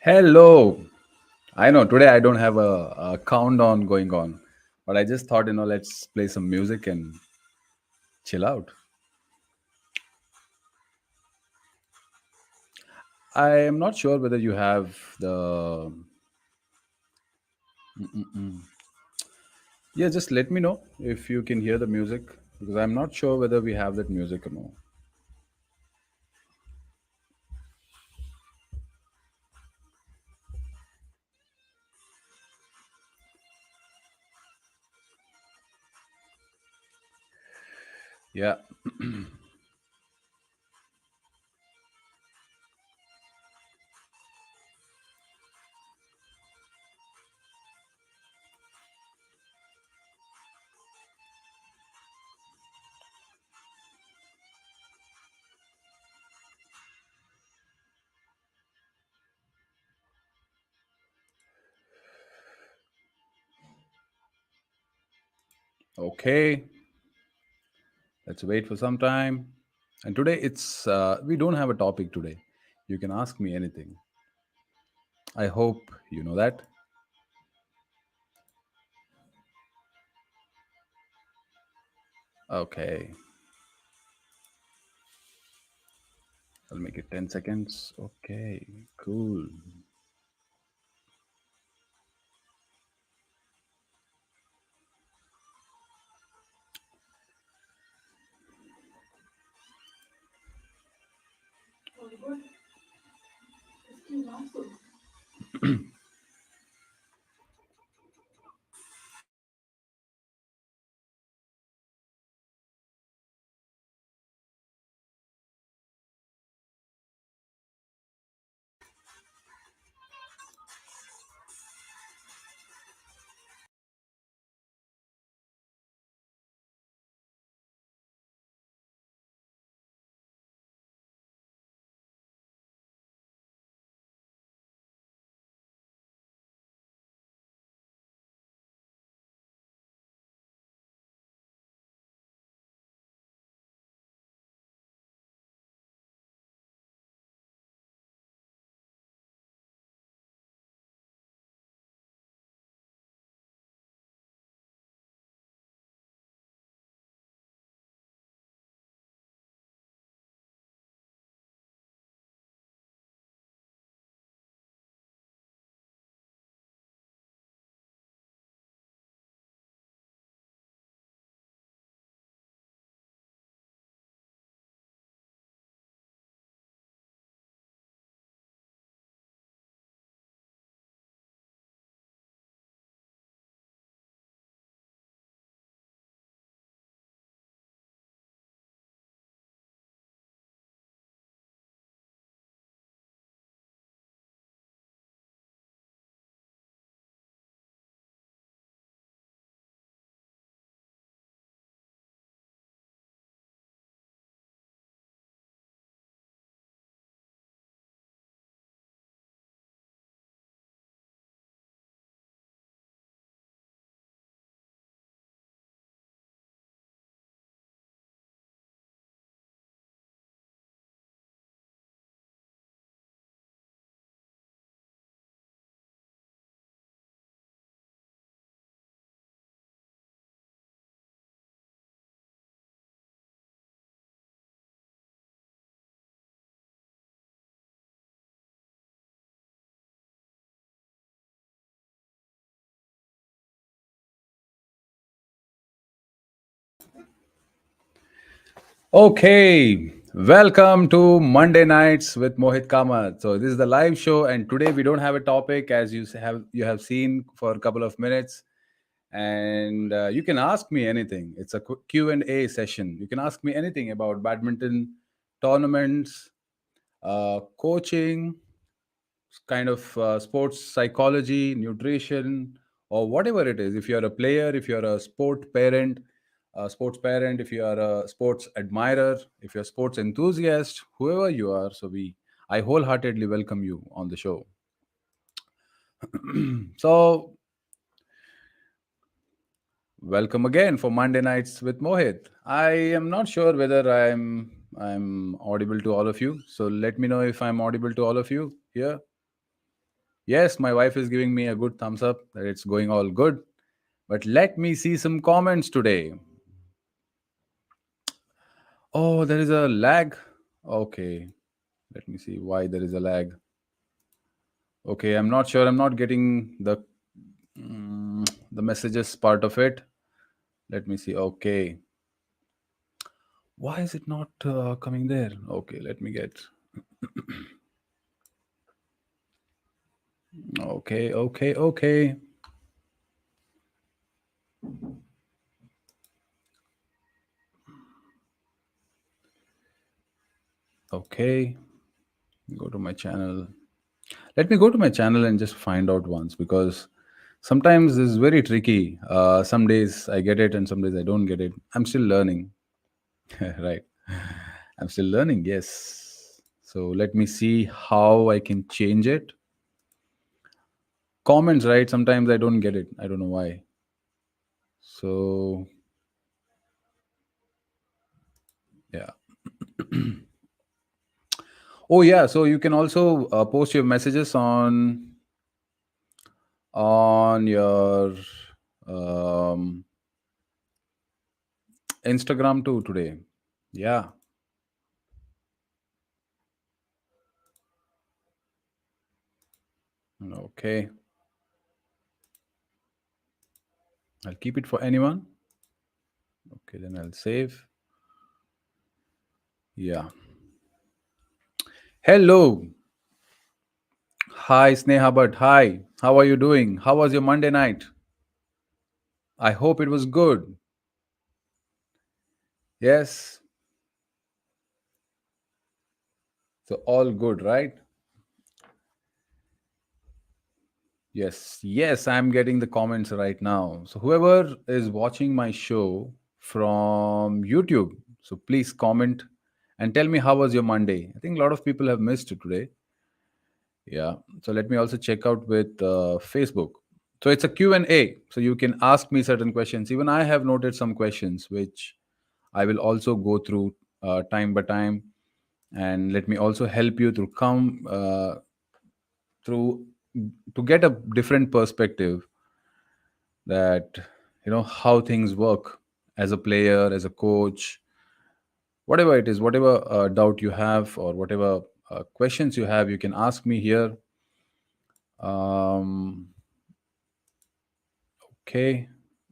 Hello. I know today I don't have a countdown going on, but I just thought, let's play some music and chill out. I am not sure whether you have the. Yeah, just let me know if you can hear the music because I'm not sure whether we have that music or no. Yeah. Okay. Let's wait for some time. And today we don't have a topic today. You can ask me anything. I hope you know that. Okay. I'll make it 10 seconds. Okay, cool. Okay, welcome to Monday Nights with Mohit Kamath. So this is the live show, and today we don't have a topic, as you have seen for a couple of minutes, and you can ask me anything. It's a Q&A session. You can ask me anything about badminton tournaments, coaching, kind of sports psychology, nutrition, or whatever it is. If you're a player, if you're a sports parent, if you are a sports admirer, if you're a sports enthusiast, whoever you are, I wholeheartedly welcome you on the show. So, welcome again for Monday Nights with Mohit. I am not sure whether I'm audible to all of you. So let me know if I'm audible to all of you here. Yes, my wife is giving me a good thumbs up that it's going all good. But let me see some comments today. Oh, there is a lag. Okay, let me see why there is a lag. Okay, I'm not sure. I'm not getting the messages part of it. Let me see. Okay, why is it not coming there? Okay, let me get. Okay, okay, okay, okay. Go to my channel. Let me go to my channel and just find out once, because sometimes it's very tricky. Some days I get it and some days I don't get it. I'm still learning. Right. I'm still learning, yes. So let me see how I can change it. Comments, right? Sometimes I don't get it. I don't know why. So, yeah. Oh, yeah. So you can also post your messages on your um, Instagram too today. Yeah. Okay. I'll keep it for anyone. Okay, then I'll save. Yeah. Hello. Hi, Sneha Bhatt. Hi. How are you doing? How was your Monday night? I hope it was good. Yes. So all good, right? Yes. Yes, I'm getting the comments right now. So whoever is watching my show from YouTube, so please comment and tell me how was your Monday. I think a lot of people have missed it today. Yeah. So let me also check out with Facebook. So it's a Q&A. So you can ask me certain questions. Even I have noted some questions which I will also go through time by time, and let me also help you to come through to get a different perspective, that how things work as a player, as a coach, whatever it is, whatever doubt you have, or whatever questions you have, you can ask me here. um, okay.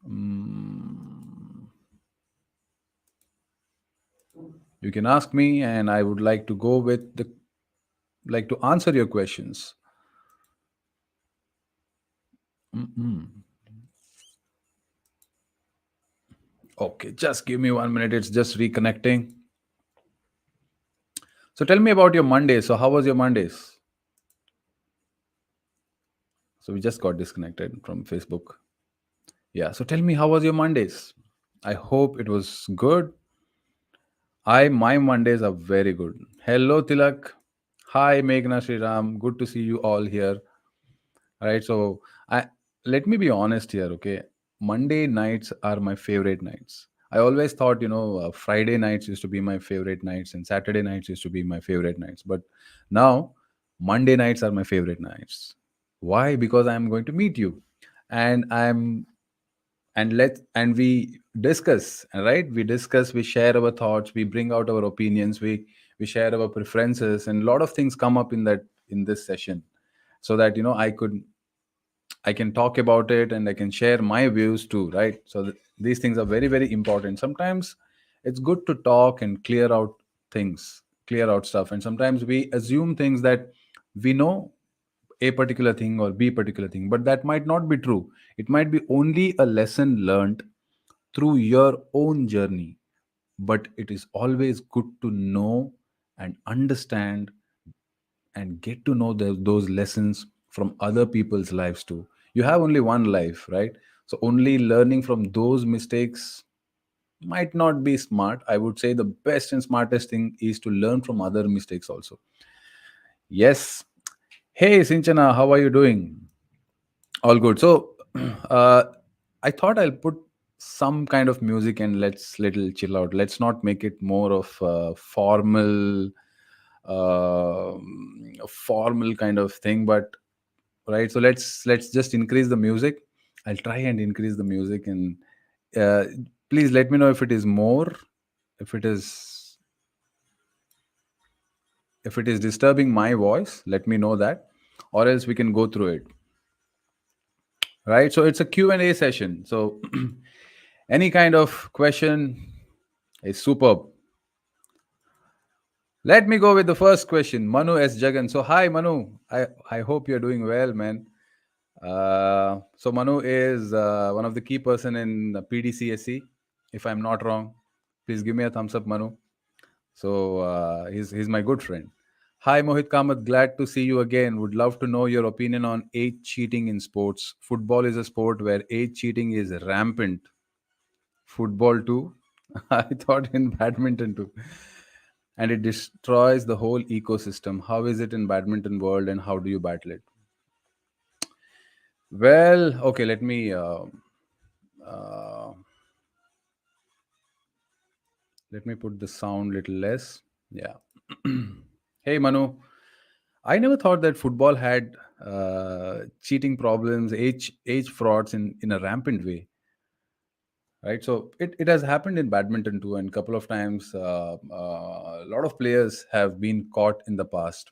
Mm, you can ask me and I would like to go with the like to answer your questions. Mm-mm. Okay, just give me 1 minute. It's just reconnecting. So tell me about your Mondays. So how was your Mondays? So we just got disconnected from Facebook. Yeah. So tell me, how was your Mondays? I hope it was good. My Mondays are very good. Hello, Tilak. Hi, Meghna Sriram. Good to see you all here. Right. So I let me be honest here. Okay. Monday nights are my favorite nights. I always thought, Friday nights used to be my favorite nights and Saturday nights used to be my favorite nights. But now Monday nights are my favorite nights. Why? Because I'm going to meet you, and we discuss, right? We discuss, we share our thoughts, we bring out our opinions, we share our preferences, and a lot of things come up in this session, so that I can talk about it and I can share my views too, right? So these things are very, very important. Sometimes it's good to talk and clear out stuff. And sometimes we assume things that we know A particular thing or B particular thing, but that might not be true. It might be only a lesson learned through your own journey. But it is always good to know and understand and get to know those lessons from other people's lives too. You have only one life, right? So only learning from those mistakes might not be smart. I would say the best and smartest thing is to learn from other mistakes also. Yes. Hey, Sinchana, how are you doing? All good. So, uh, I thought I'll put some kind of music and let's little chill out. Let's not make it more of a formal kind of thing, but right? So let's just increase the music. I'll try and increase the music, and uh, please let me know if it is more, if it is if it is disturbing my voice. Let me know that, or else we can go through it, right? So it's a Q&A session, so any kind of question is superb. Let me go with the first question. Manu S. Jagan. So, hi, Manu. I hope you're doing well, man. So, Manu is one of the key person in PDCSE, if I'm not wrong. Please give me a thumbs up, Manu. So, he's my good friend. Hi, Mohit Kamath. Glad to see you again. Would love to know your opinion on age cheating in sports. Football is a sport where age cheating is rampant. Football too. I thought in badminton too. And it destroys the whole ecosystem. How is it in badminton world, and how do you battle it? Well, okay, uh, let me put the sound little less. Yeah. Hey Manu, I never thought that football had cheating problems, age frauds in a rampant way, right? So it has happened in badminton too, and a couple of times a lot of players have been caught in the past.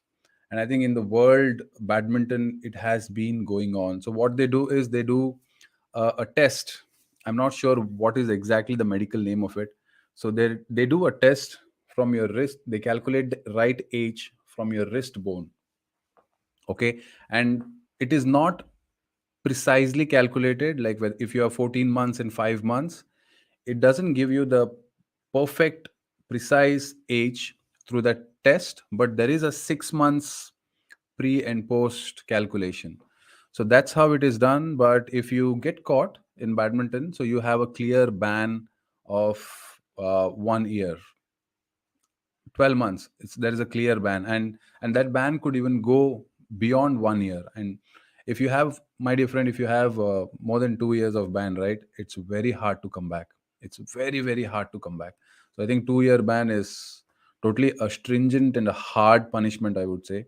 And I think in the world badminton it has been going on. So what they do is they do a test. I'm not sure what is exactly the medical name of it. So they do a test from your wrist. They calculate the right age from your wrist bone, okay? And it is not precisely calculated like if you are 14 months and 5 months, it doesn't give you the perfect precise age through that test, but there is a 6 months pre and post calculation. So that's how it is done. But if you get caught in badminton, so you have a clear ban of 1 year, 12 months. There is a clear ban, and that ban could even go beyond 1 year. And if you have, my dear friend, if you have more than 2 years of ban, right, it's very hard to come back. It's very hard to come back. So I think 2 year ban is totally a stringent and a hard punishment, I would say.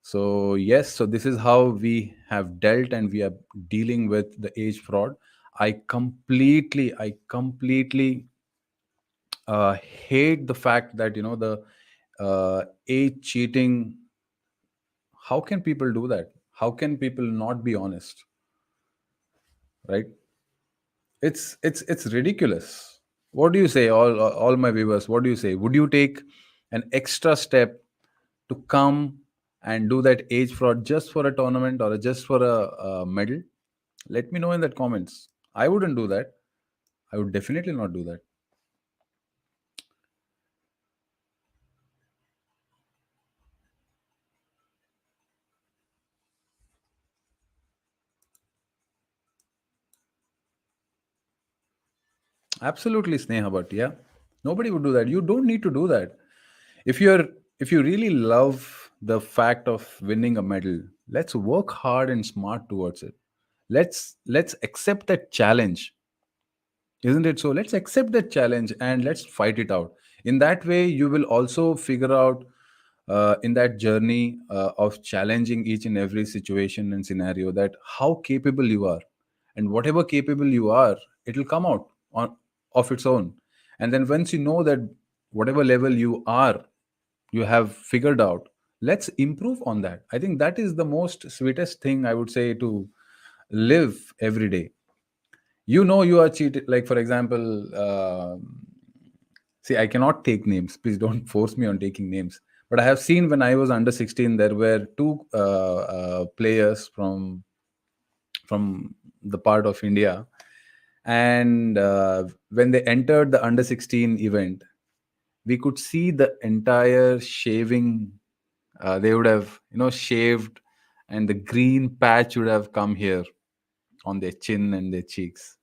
So yes, so this is how we have dealt and we are dealing with the age fraud. I completely hate the fact that the age cheating. How can people do that? How can people not be honest, right? It's ridiculous. What do you say, all my viewers? What do you say? Would you take an extra step to come and do that age fraud just for a tournament or just for a medal? Let me know in the comments. I wouldn't do that. I would definitely not do that. Absolutely, Sneha, but yeah, nobody would do that. You don't need to do that. If you're if you really love the fact of winning a medal, let's work hard and smart towards it. Let's accept that challenge, isn't it? So let's accept that challenge and let's fight it out. In that way, you will also figure out in that journey of challenging each and every situation and scenario that how capable you are, and whatever capable you are, it will come out on of its own. And then once you know that whatever level you are, you have figured out, let's improve on that. I think that is the most sweetest thing, I would say, to live every day. You are cheated, like for example, see, I cannot take names, please don't force me on taking names. But I have seen when I was under 16, there were two players from the part of India. And when they entered the under 16 event, we could see the entire shaving. They would have shaved, and the green patch would have come here on their chin and their cheeks.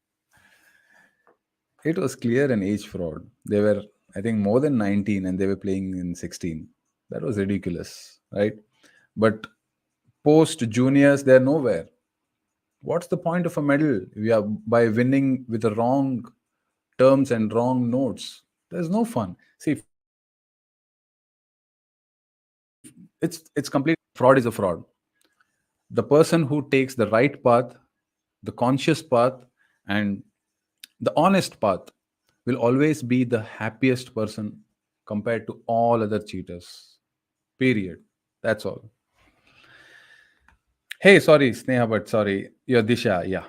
It was clear an age fraud. They were, I think, more than 19 and they were playing in 16. That was ridiculous, right? But post juniors, they're nowhere. What's the point of a medal? We are by winning with the wrong terms and wrong notes. There's no fun. See, it's complete fraud is a fraud. The person who takes the right path, the conscious path, and the honest path will always be the happiest person compared to all other cheaters. Period. That's all. Hey, sorry, Sneha, but sorry, you're Disha. Yeah.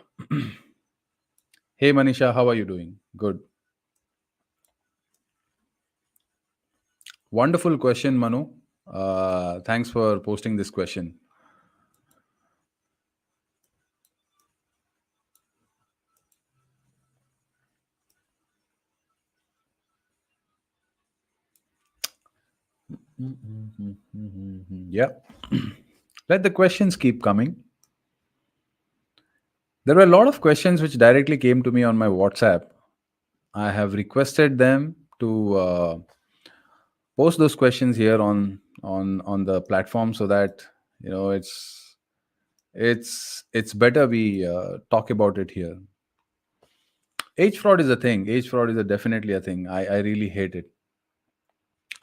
Hey, Manisha, how are you doing? Good. Wonderful question, Manu. Thanks for posting this question. Yeah. Let the questions keep coming. There were a lot of questions which directly came to me on my WhatsApp. I have requested them to post those questions here on the platform so that it's better we talk about it here. Age fraud is a thing. Age fraud is definitely a thing. I really hate it.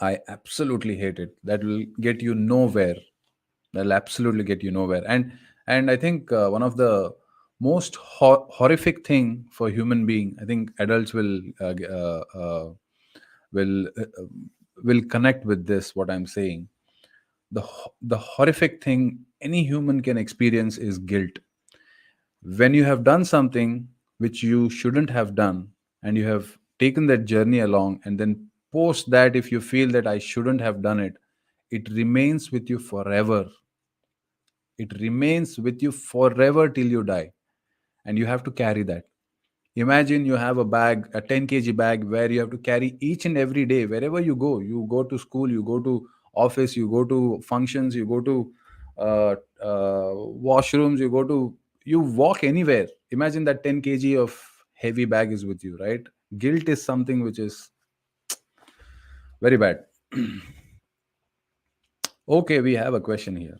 I absolutely hate it. That will get you nowhere. That'll absolutely get you nowhere. And I think one of the most horrific thing for human being, I think adults will uh, uh, will connect with this. What I'm saying, the horrific thing any human can experience is guilt. When you have done something which you shouldn't have done, and you have taken that journey along, and then post that, if you feel that I shouldn't have done it, it remains with you forever. It remains with you forever till you die, and you have to carry that. Imagine you have a bag, a 10 kg bag, where you have to carry each and every day wherever you go. You go to school, you go to office, you go to functions, you go to washrooms, you walk anywhere. Imagine that 10 kg of heavy bag is with you, right? Guilt is something which is very bad. Okay, we have a question here.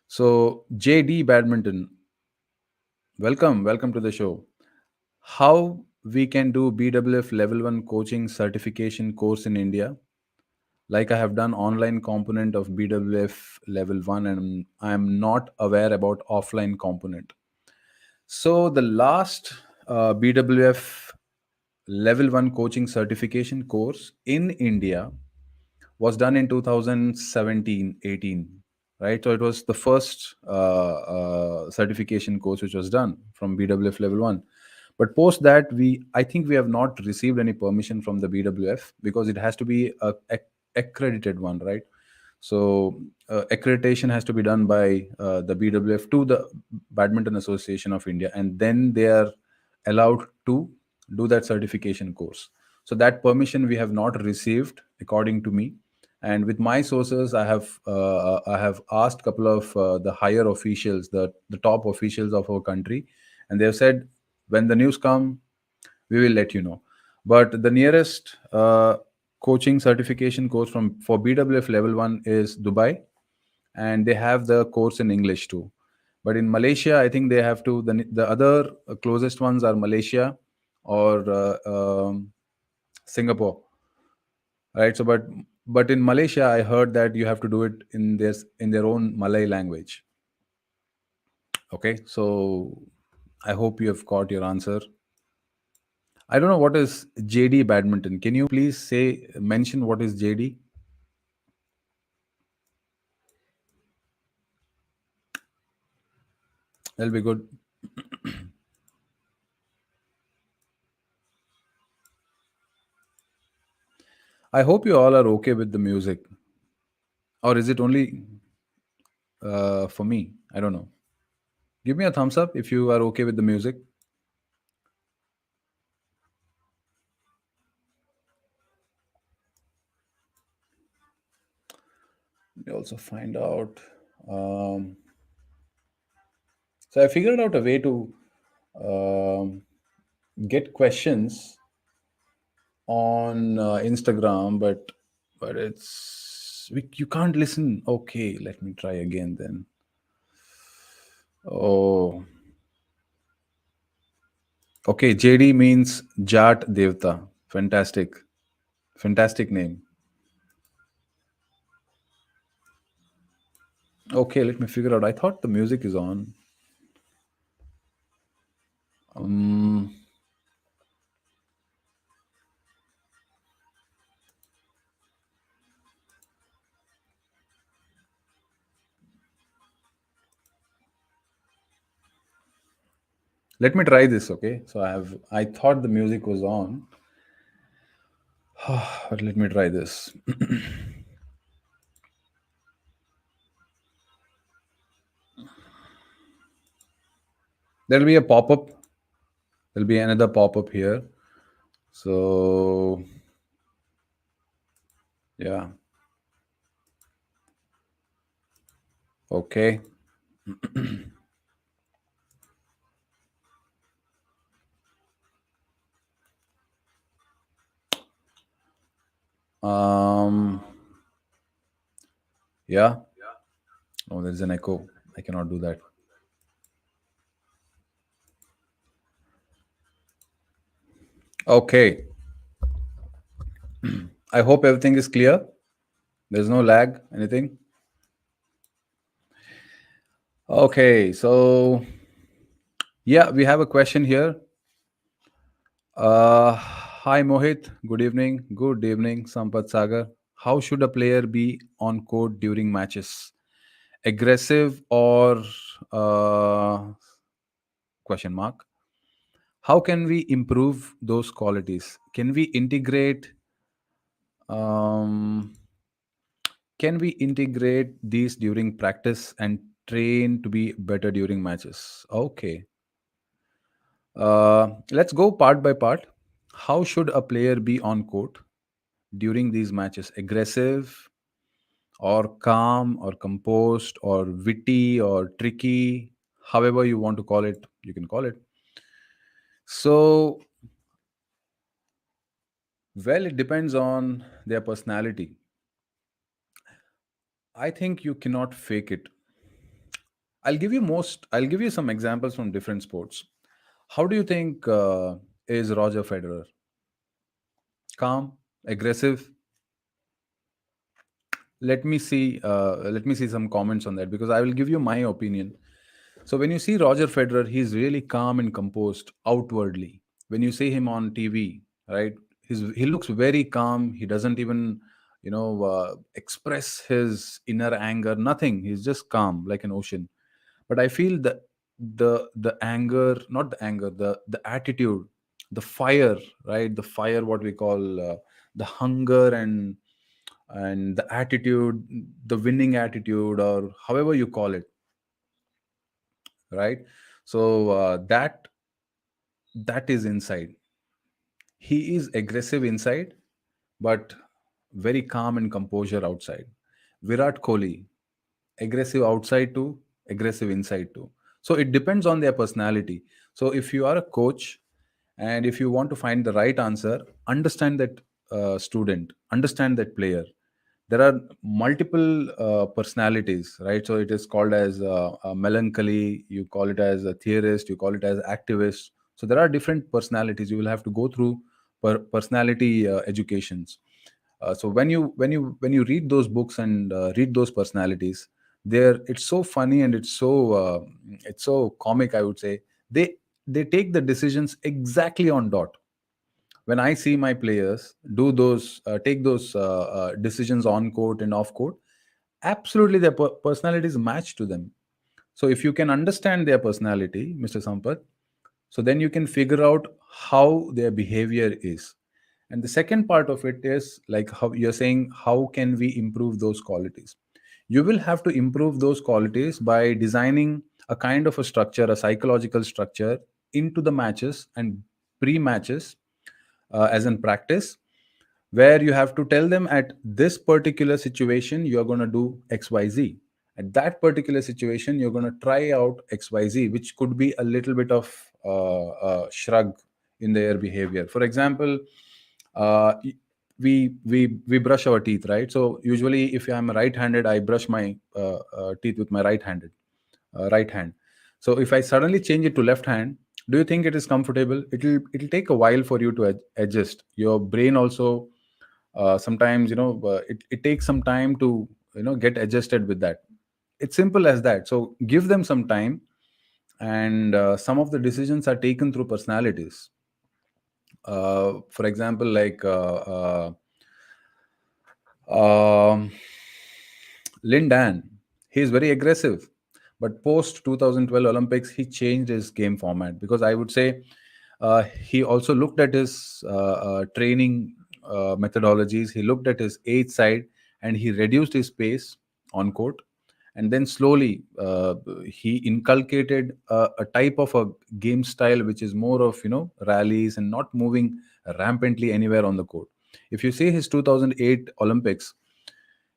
So, JD Badminton, welcome to the show. How we can do BWF level 1 coaching certification course in India? Like, I have done online component of BWF level 1, and I am not aware about offline component. So the last BWF level 1 coaching certification course in India was done in 2017, 18, right? So it was the first certification course which was done from BWF level 1. But post that, I think we have not received any permission from the BWF, because it has to be a accredited one, right? So accreditation has to be done by the BWF to the Badminton Association of India, and then they are allowed to do that certification course. So that permission we have not received, according to me. And with my sources, I have asked a couple of the higher officials, the top officials of our country, and they have said, when the news come, we will let you know. But the nearest coaching certification course from for BWF level 1 is Dubai, and they have the course in English too. But in Malaysia, I think they have to, the other closest ones are Malaysia or Singapore, right? So but in Malaysia, I heard that you have to do it in their own Malay language. Okay, so I hope you have got your answer. I don't know what is JD Badminton. Can you please mention what is JD? That'll be good. I hope you all are okay with the music, or is it only for me? I don't know. Give me a thumbs up if you are okay with the music. We also find out. Um, so I figured out a way to um, get questions on Instagram, but you can't listen. Okay, let me try again then. Oh, okay. JD means Jat Devta. Fantastic, fantastic name. Okay, let me figure out. I thought the music is on. Um, Let me try this. Okay, so I thought the music was on, but let me try this. There'll be a pop up. There'll be another pop up here. So yeah, okay. Um, yeah. Oh, there's an echo. I cannot do that. Okay. I hope everything is clear. There's no lag, anything. Okay, so yeah, we have a question here. Hi Mohit, good evening. Good evening, Sampath Sagar. How should a player be on court during matches? Aggressive or question mark? How can we improve those qualities? Um, can we integrate these during practice and train to be better during matches? Okay. Let's go part by part. How should a player be on court during these matches? Aggressive or calm or composed or witty or tricky, however you want to call it, you can call it. So, well, it depends on their personality. I think you cannot fake it. I'll give you some examples from different sports. How do you think is Roger Federer? Calm, aggressive? Let me see some comments on that, because I will give you my opinion. So when you see Roger Federer, he's really calm and composed outwardly. When you see him on TV, right, he looks very calm. He doesn't even, express his inner anger. Nothing. He's just calm like an ocean. But I feel the anger, not the anger, the attitude, the fire, right, the fire, what we call the hunger and the attitude, the winning attitude, or however you call it, right? So that is inside. He is aggressive inside, but very calm and composure outside. Virat Kohli, aggressive outside too, aggressive inside too. So it depends on their personality. So if you are a coach and if you want to find the right answer, understand that student, understand that player. There are multiple personalities, right? So it is called as a melancholy, you call it as a theorist, you call it as activist. So there are different personalities. You will have to go through personality educations. So when you read those books and read those personalities, there it's so funny and it's so comic, I would say. They take the decisions exactly on dot. When I see my players do those take those decisions on court and off court, absolutely their personalities match to them. So if you can understand their personality, Mr. Sampath, so then you can figure out how their behavior is. And the second part of it is like how you're saying, how can we improve those qualities? You will have to improve those qualities by designing a kind of a structure, a psychological structure into the matches and pre matches, as in practice, where you have to tell them at this particular situation you're going to do XYZ. At that particular situation you're going to try out XYZ, which could be a little bit of shrug in their behavior. For example, uh, we brush our teeth, right? So usually if I'm right handed, I brush my teeth with my right hand. So if I suddenly change it to left hand, do you think it is comfortable? It'll take a while for you to adjust. Your brain also sometimes, it takes some time to get adjusted with that. it's simple as that. So give them some time, and some of the decisions are taken through personalities. For example, like um, Lin Dan, he is very aggressive. But post 2012 Olympics, he changed his game format, because I would say he also looked at his training methodologies. He looked at his age side, and he reduced his pace on court. And then slowly he inculcated a type of a game style which is more of, rallies and not moving rampantly anywhere on the court. If you see his 2008 Olympics,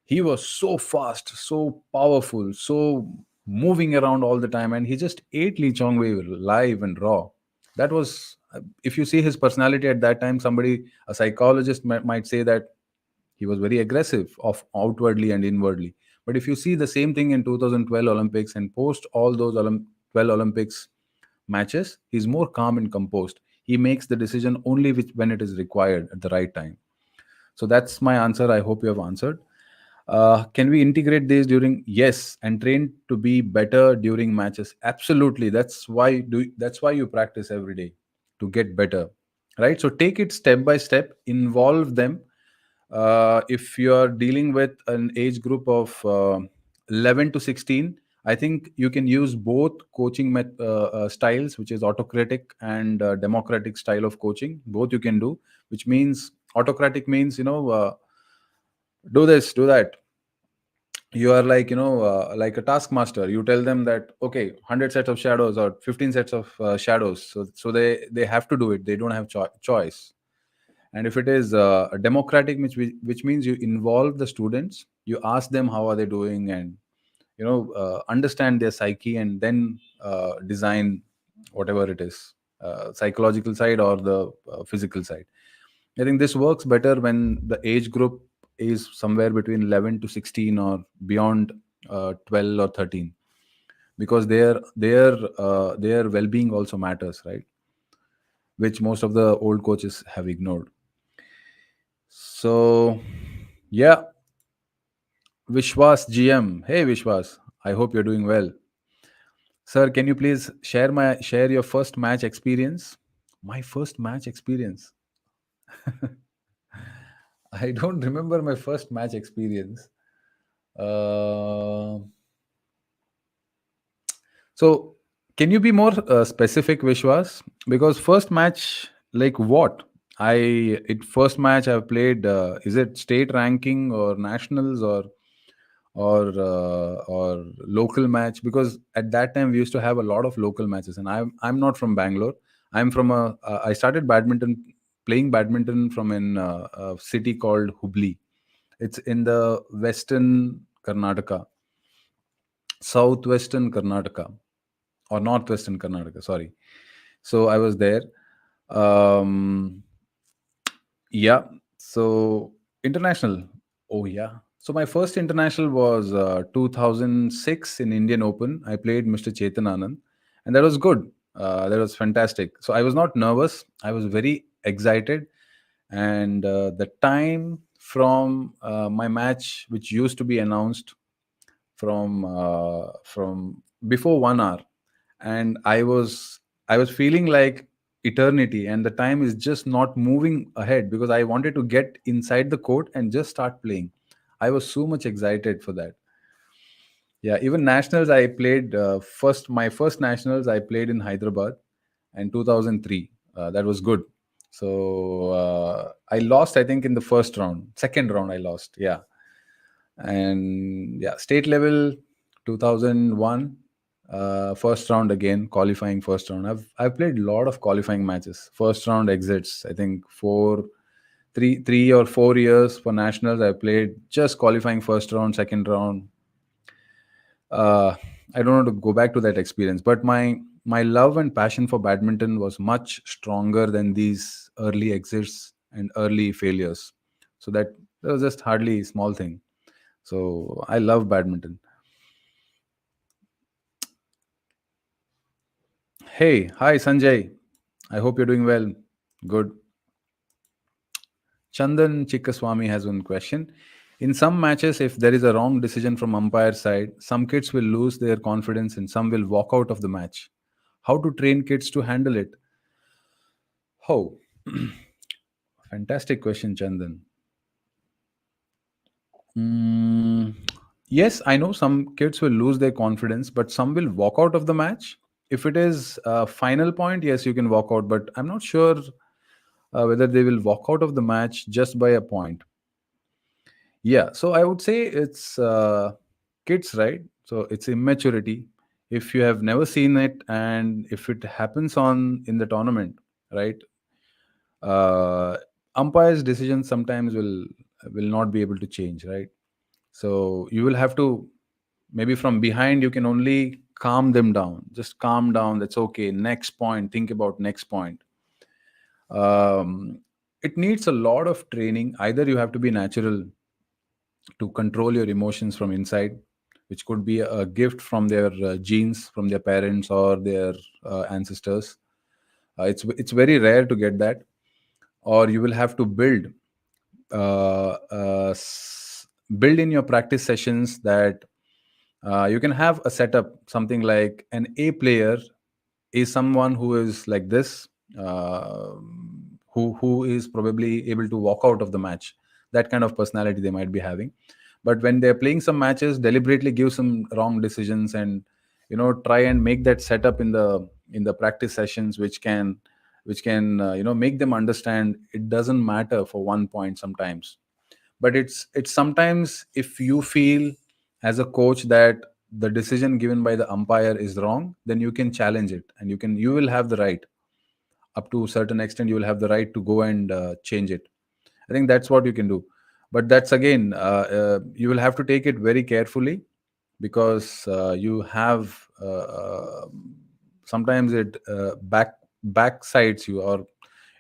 he was so fast, so powerful, so moving around all the time, and he just ate Lee Chong Wei live and raw. That was, if you see his personality at that time, somebody, a psychologist might say that he was very aggressive, of outwardly and inwardly. But if you see the same thing in 2012 Olympics and post all those 12 Olympics matches, he's more calm and composed. He makes the decision only when it is required at the right time. So that's my answer. I hope you have answered. Can we integrate these during? Yes, and train to be better during matches. Absolutely. That's why you practice every day, to get better, right? So take it step by step. Involve them. If you are dealing with an age group of 11 to 16, I think you can use both coaching styles, which is autocratic and democratic style of coaching. Both you can do, which means autocratic means, do this, do that. You are like, like a taskmaster. You tell them that, okay, 100 sets of shadows or 15 sets of shadows. So they have to do it. They don't have choice. And if it is a democratic, which means you involve the students, you ask them how are they doing, and understand their psyche, and then design whatever it is, psychological side or the physical side. I think this works better when the age group is somewhere between 11 to 16, or beyond 12 or 13, because their well-being also matters, right? Which most of the old coaches have ignored. So, yeah, Vishwas GM. Hey, Vishwas. I hope you're doing well. Sir, can you please share your first match experience? My first match experience. I don't remember my first match experience. Uh, so, can you be more specific, Vishwas? Because first match, like what? First match I've played. Is it state ranking or nationals, or local match? Because at that time we used to have a lot of local matches, and I'm not from Bangalore. I'm from I started playing badminton from a city called Hubli. It's in the western Karnataka, southwestern Karnataka, or northwestern Karnataka. Sorry. So I was there. Um, Yeah. So international. Oh yeah. So my first international was 2006 in Indian Open. I played Mr. Chetan Anand, and that was good. That was fantastic. So I was not nervous. I was very excited, and the time from my match, which used to be announced from before 1 hour, and I was feeling like eternity, and the time is just not moving ahead, because I wanted to get inside the court and just start playing. I was so much excited for that. Yeah, even nationals I played, my first nationals I played in Hyderabad in 2003. That was good. So I lost, I think, in the first round. Second round I lost. Yeah. And yeah, state level 2001, first round again, qualifying first round. I've played a lot of qualifying matches, first round exits. I think 3 or 4 years for nationals I played just qualifying first round, second round. uh, I don't want to go back to that experience, but my love and passion for badminton was much stronger than these early exits and early failures. So that was just hardly a small thing. So I love badminton. Hey, hi Sanjay. I hope you're doing well. Good. Chandan Chikkaswamy has one question. In some matches, if there is a wrong decision from umpire side, some kids will lose their confidence and some will walk out of the match. How to train kids to handle it? How? Fantastic question, Chandan. Mm, yes, I know some kids will lose their confidence, but some will walk out of the match. If it is a final point, yes, you can walk out, but I'm not sure whether they will walk out of the match just by a point. Yeah, so I would say it's kids, right? So it's immaturity. If you have never seen it and if it happens on in the tournament, right? Uh, Umpire's decisions sometimes will not be able to change, right? So you will have to, maybe from behind you can only calm them down. Just calm down. That's okay. Next point. Think about next point. It needs a lot of training. Either you have to be natural to control your emotions from inside, which could be a gift from their genes, from their parents or their ancestors. It's very rare to get that, or you will have to build in your practice sessions that you can have a setup, something like an A player is someone who is like this, uh, who is probably able to walk out of the match. That kind of personality they might be having. But when they're playing some matches, deliberately give some wrong decisions and try and make that setup in the practice sessions, which can make them understand it doesn't matter for 1 point sometimes. But it's sometimes, if you feel as a coach that the decision given by the umpire is wrong, then you can challenge it, and you will have the right. Up to a certain extent, you will have the right to go and change it. I think that's what you can do. But that's again, you will have to take it very carefully, because you have sometimes it backsides you, or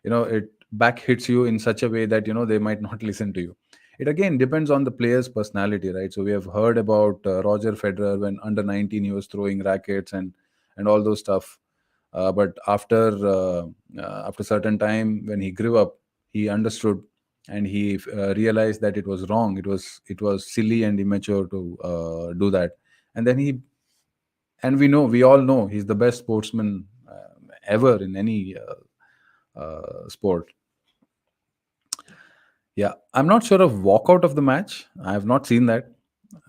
it back hits you in such a way that they might not listen to you. It again depends on the player's personality, right? So we have heard about Roger Federer, when under 19 he was throwing rackets and all those stuff. But after certain time, when he grew up, he understood, and he realized that it was wrong. It was silly and immature to do that. And then we all know he's the best sportsman ever in any sport. Yeah, I'm not sure of walkout of the match. I have not seen that.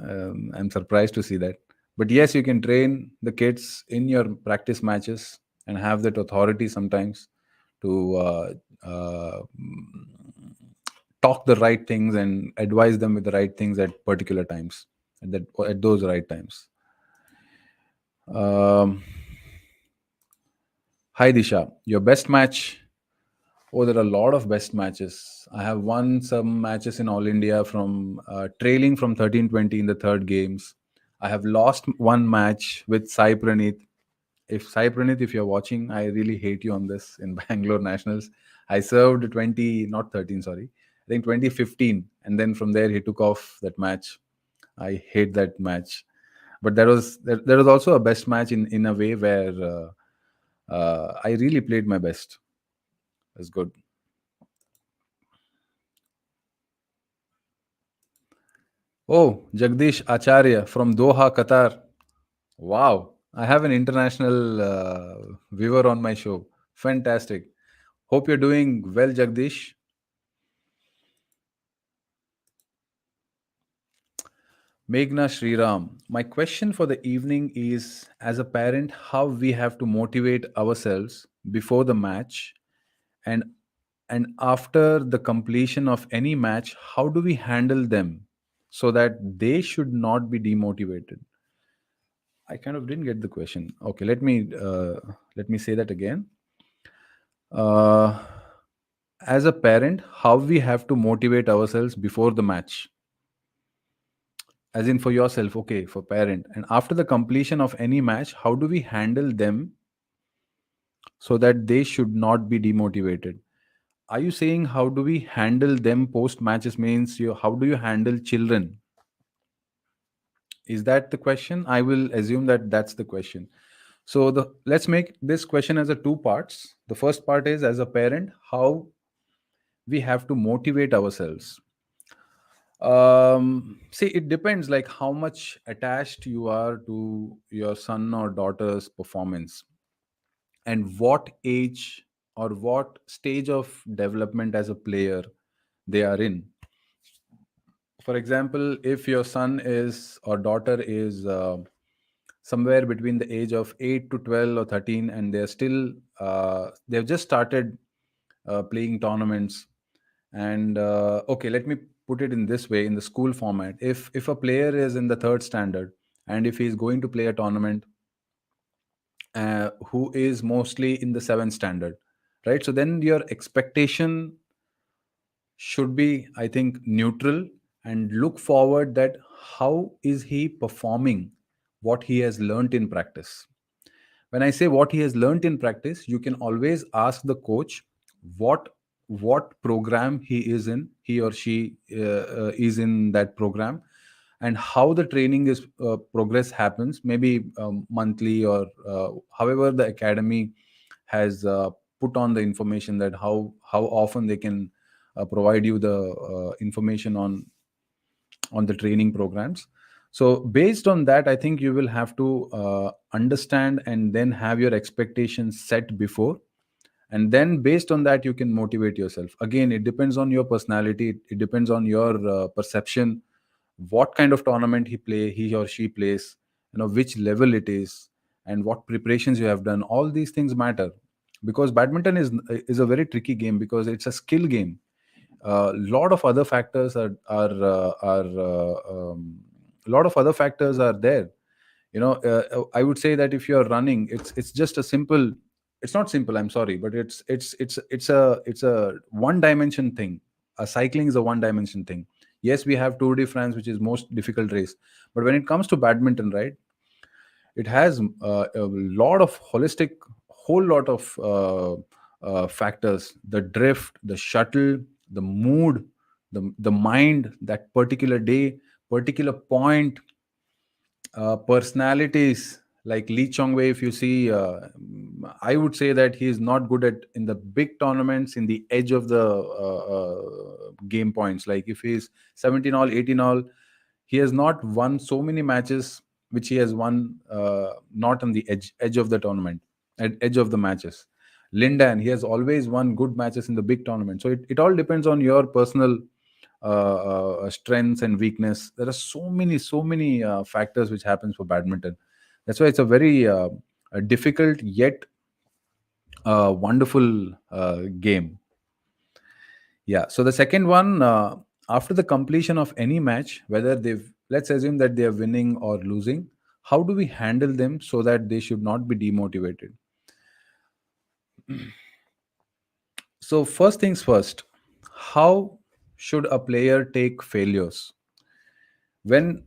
I'm surprised to see that. But yes, you can train the kids in your practice matches and have that authority sometimes to talk the right things and advise them with the right things at particular times, at those right times. Um, Hi Disha, your best match. Oh, there are a lot of best matches. I have won some matches in All India from trailing from 13-20 in the third games. I have lost one match with Sai Praneeth. If Sai Praneeth, if you're watching, I really hate you on this in Bangalore Nationals. I served 20, not 13, sorry. I think 2015. And then from there, he took off that match. I hate that match. But there was also a best match in a way where I really played my best. It was good. Oh, Jagdish Acharya from Doha, Qatar. Wow. I have an international viewer on my show. Fantastic. Hope you're doing well, Jagdish. Meghna Sriram. My question for the evening is, as a parent, how we have to motivate ourselves before the match, and after the completion of any match, how do we handle them so that they should not be demotivated? I kind of didn't get the question. Okay, let me say that again. Uh, as a parent, how we have to motivate ourselves before the match, as in for yourself, okay, for parent, and after the completion of any match, how do we handle them so that they should not be demotivated? Are you saying how do we handle them post matches? Means you, how do you handle children? Is that the question? I will assume that that's the question. So let's make this question as a two parts. The first part is, as a parent, how we have to motivate ourselves. See, it depends like how much attached you are to your son or daughter's performance, and what age or what stage of development as a player they are in. For example, if your son is or daughter is somewhere between the age of 8 to 12 or 13, and they're still they've just started playing tournaments. And okay, let me put it in this way, in the school format. If a player is in the third standard, and if he's going to play a tournament, who is mostly in the seventh standard, right? So then your expectation should be, I think, neutral, and look forward that how is he performing what he has learnt in practice. When I say what he has learnt in practice, you can always ask the coach what what program he or she is in that program, and how the training is progress happens, maybe monthly, or however the academy has put on the information, that how often they can provide you the information on the training programs. So based on that, I think you will have to understand and then have your expectations set before, and then based on that you can motivate yourself. Again, it depends on your personality, it depends on your perception, what kind of tournament he or she plays, which level it is, and what preparations you have done. All these things matter, because badminton is a very tricky game, because it's a skill game. A lot of other factors a lot of other factors are there. I would say that if you're running, it's just a simple, it's not simple, I'm sorry, but it's a one dimension thing. A cycling is a one dimension thing. Yes, we have Tour de France, which is most difficult race, but when it comes to badminton, right, it has a lot of holistic, whole lot of factors: the drift, the shuttle, the mood, the mind, that particular day, particular point, personalities. Like Lee Chong Wei, if you see, I would say that he is not good at in the big tournaments, in the edge of the game points. Like if he's 17 all, 18 all, he has not won so many matches which he has won not on the edge of the tournament, at edge of the matches. Lindan, he has always won good matches in the big tournament. So it all depends on your personal strengths and weakness. There are so many factors which happens for badminton. That's why it's a very a difficult yet wonderful game. Yeah. So the second one, after the completion of any match, whether they've, let's assume that they are winning or losing, how do we handle them so that they should not be demotivated? So first things first, how should a player take failures? When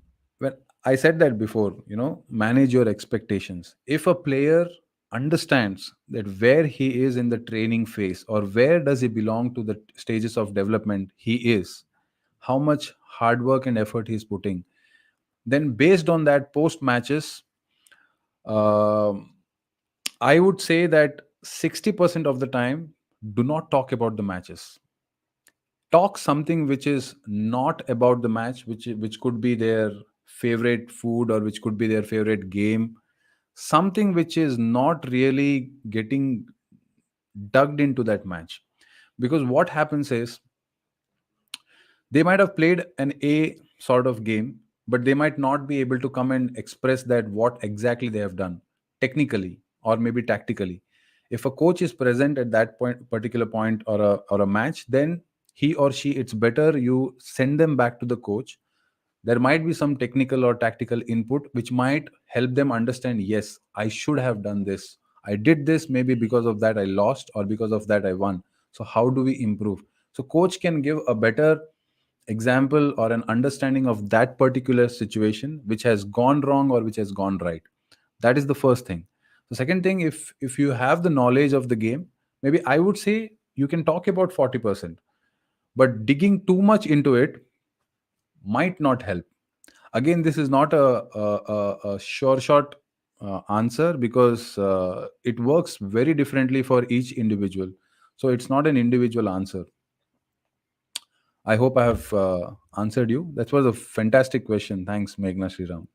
I said that before, manage your expectations. If a player understands that where he is in the training phase, or where does he belong to the stages of development he is, how much hard work and effort he's putting, then based on that, post matches, um I would say that 60% of the time, do not talk about the matches. Talk something which is not about the match, which could be their favorite food, or which could be their favorite game, something which is not really getting dug into that match. Because what happens is, they might have played an A sort of game, but they might not be able to come and express that what exactly they have done technically, or maybe tactically. If a coach is present at that particular point, or a match, then he or she, it's better you send them back to the coach. There might be some technical or tactical input which might help them understand, yes, I should have done this, I did this, maybe because of that I lost, or because of that I won. So how do we improve? So coach can give a better example or an understanding of that particular situation which has gone wrong or which has gone right. That is the first thing. The second thing, if you have the knowledge of the game, maybe I would say you can talk about 40%, but digging too much into it might not help. Again, this is not a sure shot answer, because it works very differently for each individual. So it's not an individual answer. I hope I have answered you. That was a fantastic question. Thanks, Meghna Sriram.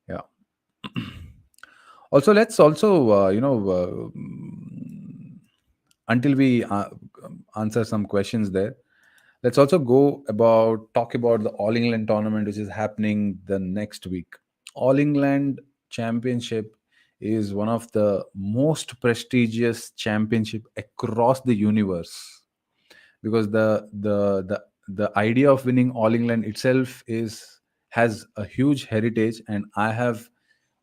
Yeah. Also, let's also until we answer some questions there, let's also go about talk about the All England tournament which is happening the next week. All England Championship is one of the most prestigious championship across the universe, because the idea of winning All England itself is has a huge heritage, and I have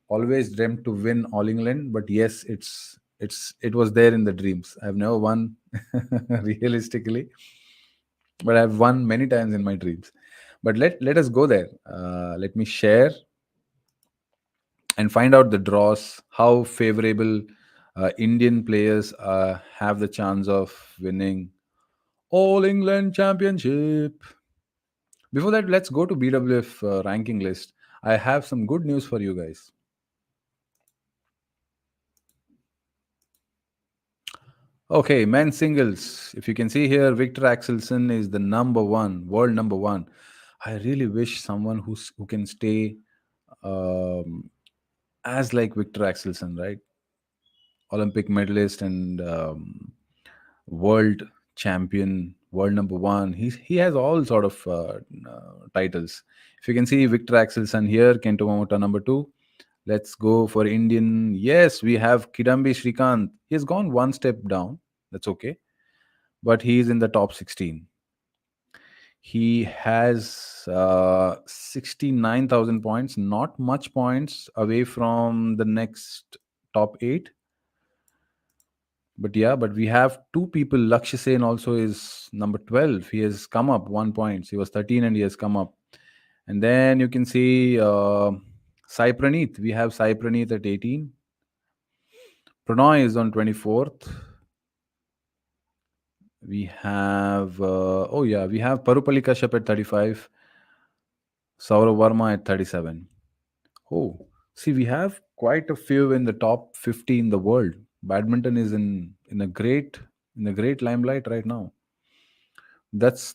always dreamt to win All England. But yes, it was there in the dreams. I've never won realistically, but I've won many times in my dreams. But let us go there. Let me share and find out the draws, how favorable Indian players have the chance of winning All England Championship. Before that, let's go to BWF ranking list. I have some good news for you guys. Okay, men's singles. If you can see here, Victor Axelsen is the number one, world number one. I really wish someone who can stay um, as like Victor Axelsen, right? Olympic medalist and world champion, world number one. He has all sort of titles. If you can see Victor Axelsen here, Kento Momota number two. Let's go for Indian. Yes, we have Kidambi Shrikant. He has gone one step down. That's okay, but he's in the top 16. He has 69,000 points, not much points away from the next top eight. But yeah, but we have two people. Lakshya Sen also is number 12. He has come up 1 point. He was 13 and he has come up. And then you can see Sai Praneeth. We have Sai Praneeth at 18. Pranoy is on 24th. We have, we have Parupalli Kashyap at 35. Saurav Verma at 37. Oh, see, we have quite a few in the top 50 in the world. Badminton is in a great limelight right now. That's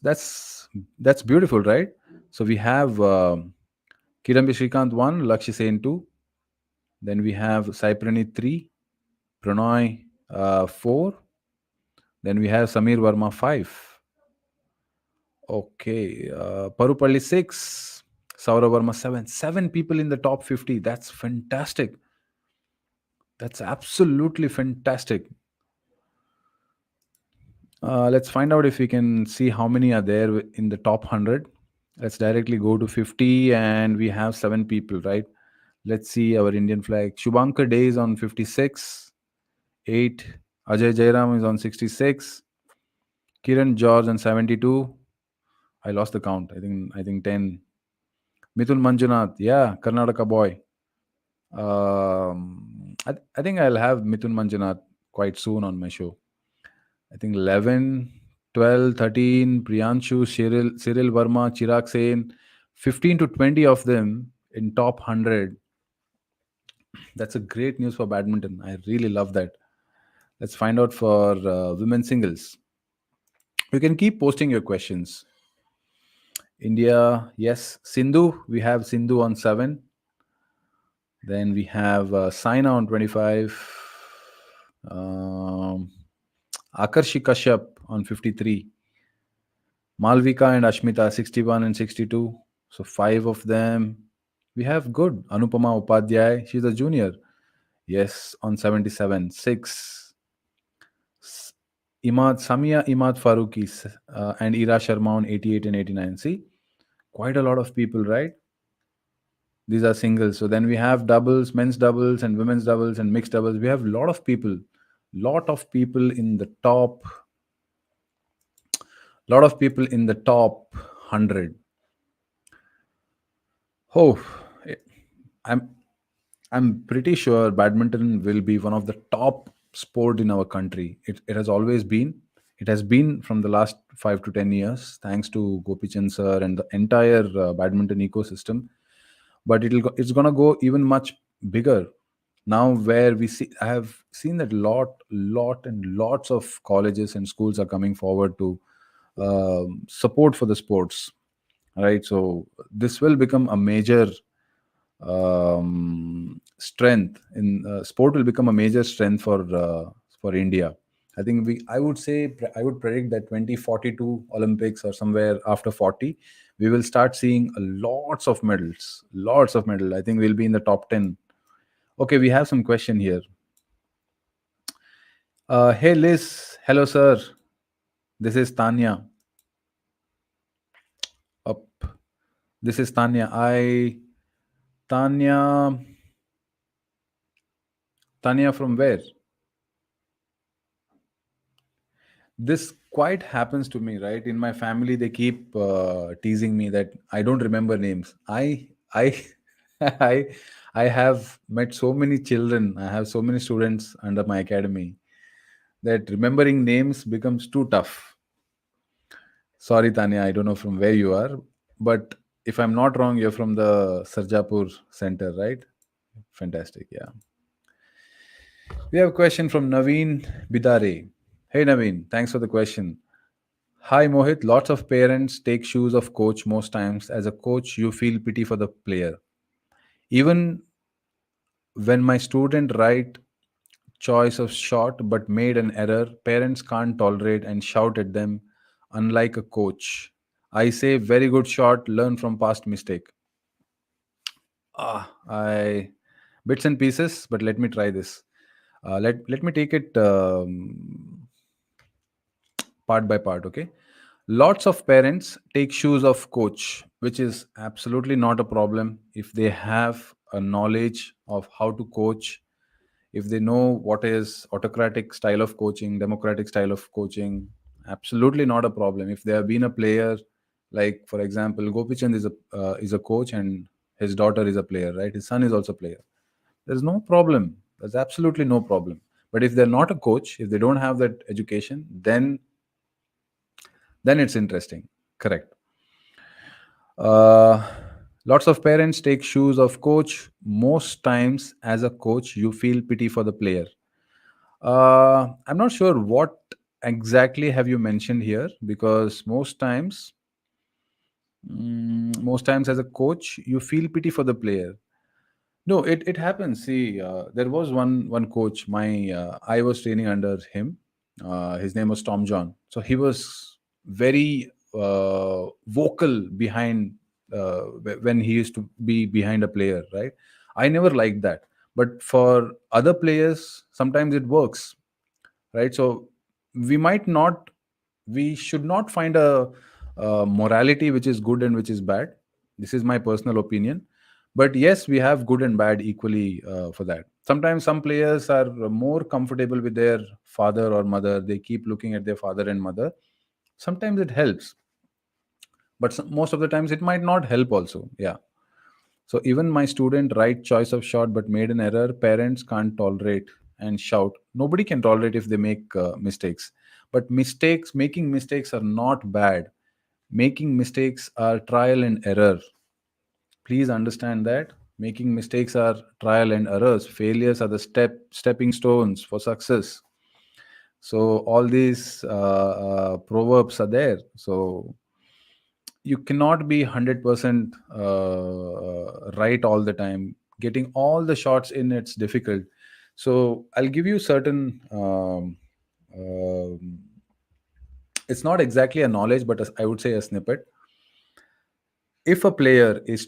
beautiful, right? So we have Kirambi Shrikant 1, Lakshya Sen 2. Then we have Sai Praneeth 3, Pranoy 4. Then we have Samir Verma 5. Okay, Parupalli 6, Saurav Verma 7. 7 people in the top 50. That's fantastic. That's absolutely fantastic. Let's find out if we can see how many are there in the top 100. Let's directly go to 50 and we have 7 people, right? Let's see our Indian flag. Shubhankar Day is on 56, 8. Ajay Jairam is on 66. Kiran George on 72. I lost the count. I think 10. Mithun Manjunath, yeah, Karnataka boy. I think I'll have Mithun Manjunath quite soon on my show. I think 11, 12, 13, Priyanshu, Cyril Verma, Chirag Sen, 15 to 20 of them in top 100. That's a great news for badminton. I really love that. Let's find out for women's singles. You can keep posting your questions. India, yes. Sindhu, we have Sindhu on 7. Then we have Saina on 25. Um, Akarshi Kashyap on 53. Malvika and Ashmita 61 and 62. So 5 of them. We have good. Anupama Upadhyay, she's a junior. Yes, on 77. 6. Samia Imad Faruqi and Ira Sharma on 88 and 89. See, quite a lot of people, right? These are singles. So then we have doubles, men's doubles and women's doubles and mixed doubles. We have a lot of people in the top, top 100. Oh, I'm I'm pretty sure badminton will be one of the top sport in our country. It has always been. It has been from the last 5 to 10 years, thanks to Gopichand sir and the entire badminton ecosystem. But it's gonna go even much bigger now. Where we see, I have seen that lot and lots of colleges and schools are coming forward to support for the sports, right? So this will become a major strength in sport will become a major strength for India. I think I would say I would predict that 2042 Olympics or somewhere after 40, we will start seeing lots of medals. I think we'll be in the top 10. Okay, we have some question here. Hey Liz, hello sir. This is Tanya. Up. This is Tanya. Tanya, Tanya from where? This quite happens to me, right? In my family they keep teasing me that I don't remember names. I i I have met so many children, I have so many students under my academy, that remembering names becomes too tough. Sorry Tanya, I don't know from where you are, but if I'm not wrong, you're from the Sarjapur center, right? Fantastic, yeah. We have a question from Naveen Bidare. Hey Naveen, thanks for the question. Hi Mohit, lots of parents take shoes of coach most times. As a coach, you feel pity for the player. Even when my student right choice of shot but made an error, parents can't tolerate and shout at them unlike a coach. I say very good shot, learn from past mistake. I bits and pieces, but let me try this. Let me take it part by part, okay? Lots of parents take shoes of coach, which is absolutely not a problem if they have a knowledge of how to coach, if they know what is autocratic style of coaching, democratic style of coaching. Absolutely not a problem if they have been a player. Like for example, Gopichand is a coach and his daughter is a player, right? His son is also a player. There's no problem. There's absolutely no problem. But if they're not a coach, if they don't have that education, then it's interesting. Correct. Uh, Lots of parents take shoes of coach. Most times, as a coach, you feel pity for the player. I'm not sure what exactly have you mentioned here, because most times as a coach, you feel pity for the player. No, it happens. See, there was one coach. I was training under him. His name was Tom John. So he was very vocal behind when he used to be behind a player. Right. I never liked that. But for other players, sometimes it works. Right. So we might not, we should not find a morality which is good and which is bad. This is my personal opinion, but yes, we have good and bad equally for that. Sometimes some players are more comfortable with their father or mother, they keep looking at their father and mother. Sometimes it helps, but most of the times it might not help also, yeah. So even my student right choice of shot but made an error, parents can't tolerate and shout. Nobody can tolerate if they make mistakes. But making mistakes are not bad. Making mistakes are trial and error. Please understand that making mistakes are trial and errors. Failures are the stepping stones for success. So all these proverbs are there. So you cannot be 100% right all the time. Getting all the shots in, it's difficult. So I'll give you certain um, it's not exactly a knowledge, but I would say a snippet. If a player is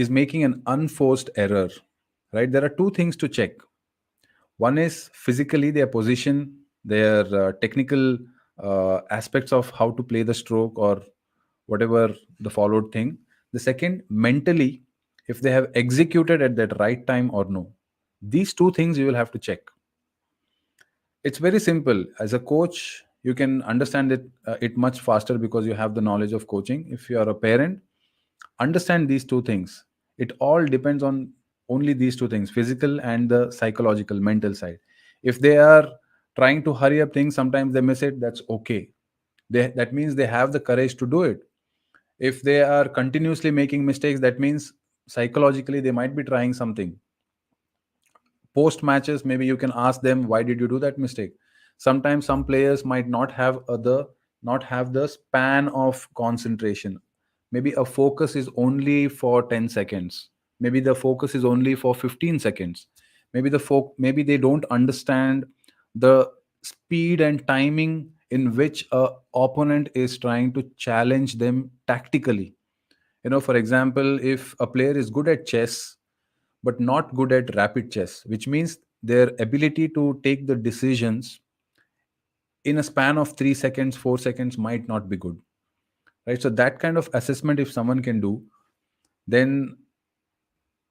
making an unforced error, right, there are two things to check. One is physically their position, their technical aspects of how to play the stroke or whatever the followed thing. The second, mentally, if they have executed at that right time or no. These two things you will have to check. It's very simple. As a coach, you can understand it much faster because you have the knowledge of coaching. If you are a parent, understand these two things. It all depends on only these two things, physical and the psychological mental side. If they are trying to hurry up things, sometimes they miss it, that's okay. That means they have the courage to do it. If they are continuously making mistakes, that means psychologically they might be trying something. Post matches, maybe you can ask them, why did you do that mistake? Sometimes some players might not have other not have the span of concentration. Maybe a focus is only for 10 seconds. Maybe the focus is only for 15 seconds. Maybe they don't understand the speed and timing in which a opponent is trying to challenge them tactically. For example, if a player is good at chess but not good at rapid chess, which means their ability to take the decisions in a span of 3 seconds, 4 seconds might not be good, right? So that kind of assessment, if someone can do, then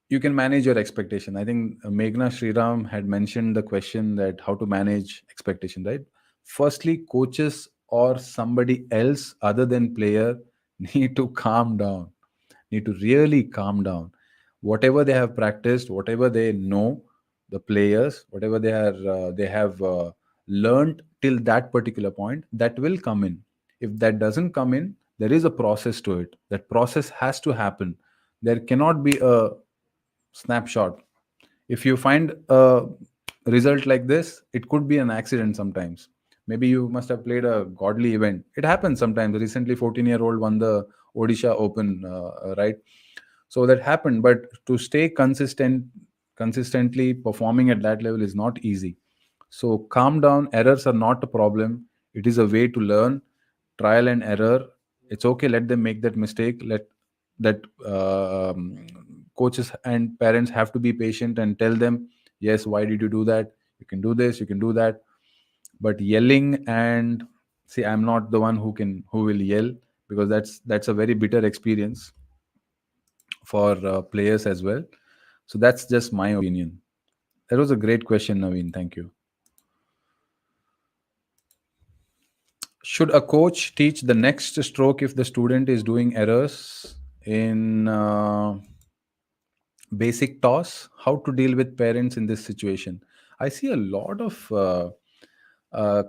you can manage your expectation. I think Meghna Sriram had mentioned the question that how to manage expectation, right? Firstly, coaches or somebody else other than player need to calm down, need to really calm down. Whatever they have practiced, whatever they know, the players, whatever they have learned till that particular point, that will come in. If that doesn't come in, there is a process to it. That process has to happen. There cannot be a snapshot. If you find a result like this, it could be an accident sometimes. Maybe you must have played a godly event. It happens sometimes. Recently 14-year-old won the Odisha Open, right? So that happened, but to stay consistently performing at that level is not easy. So calm down. Errors are not a problem. It is a way to learn. Trial and error. It's okay. Let them make that mistake. Let that coaches and parents have to be patient and tell them, yes, why did you do that? You can do this. You can do that. But yelling and see, I'm not the one who will yell, because that's a very bitter experience for players as well. So that's just my opinion. That was a great question, Naveen. Thank you. Should a coach teach the next stroke if the student is doing errors in basic toss? How to deal with parents in this situation? I see a lot of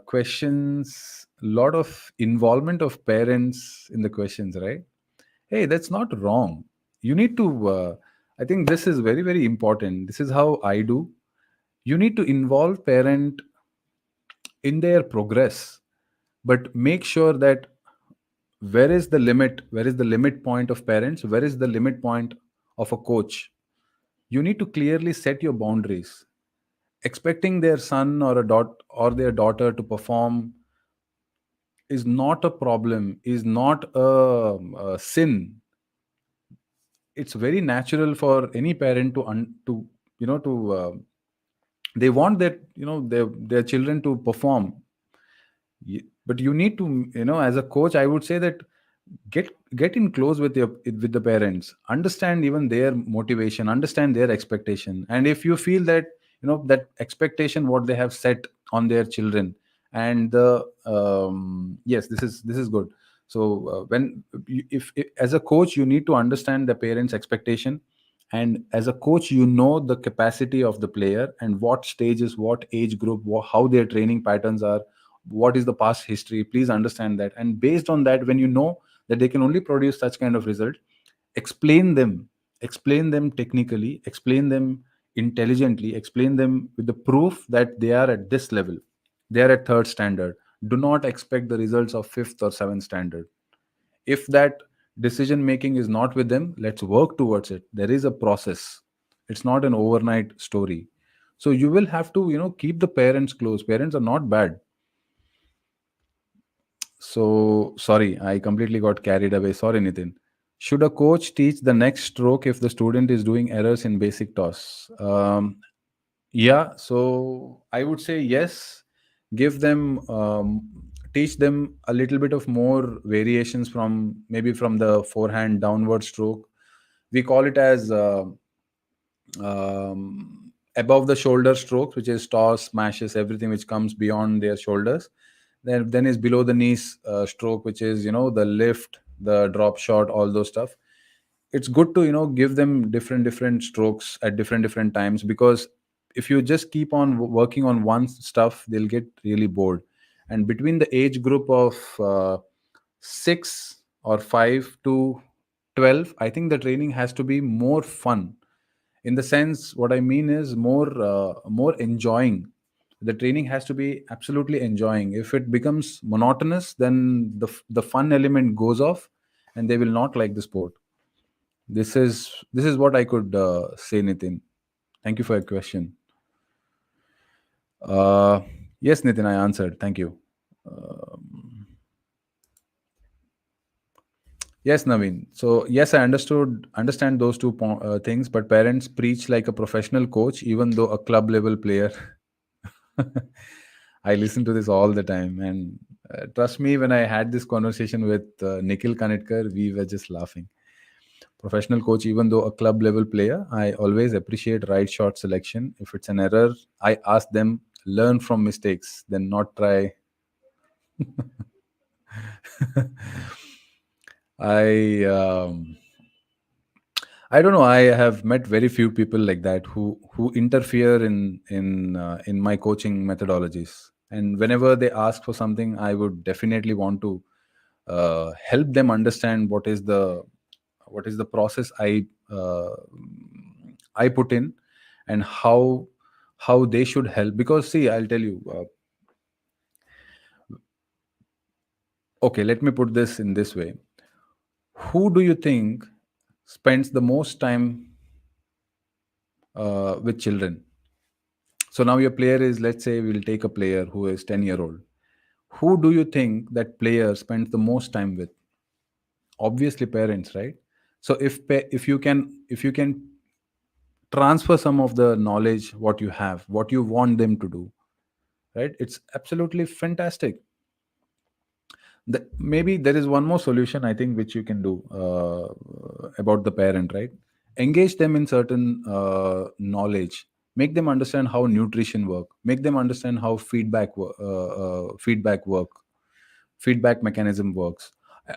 questions, a lot of involvement of parents in the questions, right? Hey, that's not wrong. You need to, I think this is very, very important. This is how I do. You need to involve parent in their progress, but make sure that where is the limit point of parents, where is the limit point of a coach. You need to clearly set your boundaries. Expecting their son or their daughter to perform is not a problem, is not a sin. It's very natural for any parent to to they want their children to perform. But you need to, as a coach, I would say that get in close with the parents, understand even their motivation, understand their expectation. And if you feel that that expectation what they have set on their children, and the yes, this is good. So when if as a coach you need to understand the parents expectation, and as a coach you know the capacity of the player and what stages, what age group, how their training patterns are, what is the past history. Please understand that, and based on that, when you know that they can only produce such kind of result, explain them, explain them technically, explain them intelligently, explain them with the proof that they are at this level, they are at third standard. Do not expect the results of fifth or seventh standard. If that decision making is not with them, let's work towards it. There is a process. It's not an overnight story. So you will have to keep the parents close. Parents are not bad. So sorry, I completely got carried away. Sorry, Nitin. Should a coach teach the next stroke if the student is doing errors in basic toss? Yeah, so I would say yes. Give them, teach them a little bit of more variations from maybe from the forehand downward stroke. We call it as above the shoulder strokes, which is toss, smashes, everything which comes beyond their shoulders. Then is below the knees stroke, which is the lift, the drop shot, all those stuff. It's good to give them different strokes at different times, because if you just keep on working on one stuff, they'll get really bored. And between the age group of 6 or 5 to 12, I think the training has to be more fun. In the sense, what I mean is more enjoying. The training has to be absolutely enjoying. If it becomes monotonous, then the fun element goes off, and they will not like the sport. This is what I could say, Nitin. Thank you for your question. uh, yes, Nitin, I answered. Thank you. Yes, Naveen. So yes, I understand those two things, but parents preach like a professional coach, even though a club level player. I listen to this all the time, and trust me, when I had this conversation with Nikhil Kanitkar, we were just laughing. Professional coach, even though a club level player, I always appreciate right shot selection. If it's an error, I ask them learn from mistakes, then not try. I I don't know. I have met very few people like that who interfere in my coaching methodologies. And whenever they ask for something, I would definitely want to help them understand what is the process I put in, and how they should help. Because see, I'll tell you. Okay, let me put this in this way. Who do you think spends the most time with children? So now your player is, let's say we'll take a player who is 10-year-old. Who do you think that player spends the most time with? Obviously parents, right? So if you can transfer some of the knowledge, what you have, what you want them to do, right? It's absolutely fantastic. Maybe there is one more solution, I think, which you can do about the parent, right? Engage them in certain knowledge. Make them understand how nutrition work. Make them understand how feedback mechanism works.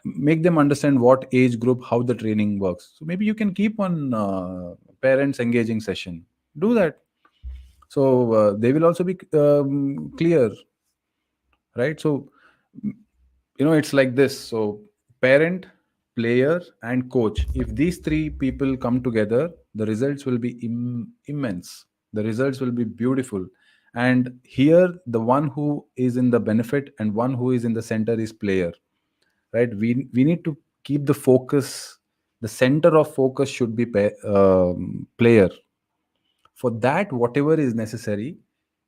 Make them understand what age group, how the training works. So maybe you can keep on parents engaging session. Do that. So they will also be clear, right? So it's like this. So parent, player, and coach, if these three people come together, the results will be immense. The results will be beautiful. And here the one who is in the benefit and one who is in the center is player, right? We need to keep the focus. The center of focus should be player. For that, whatever is necessary,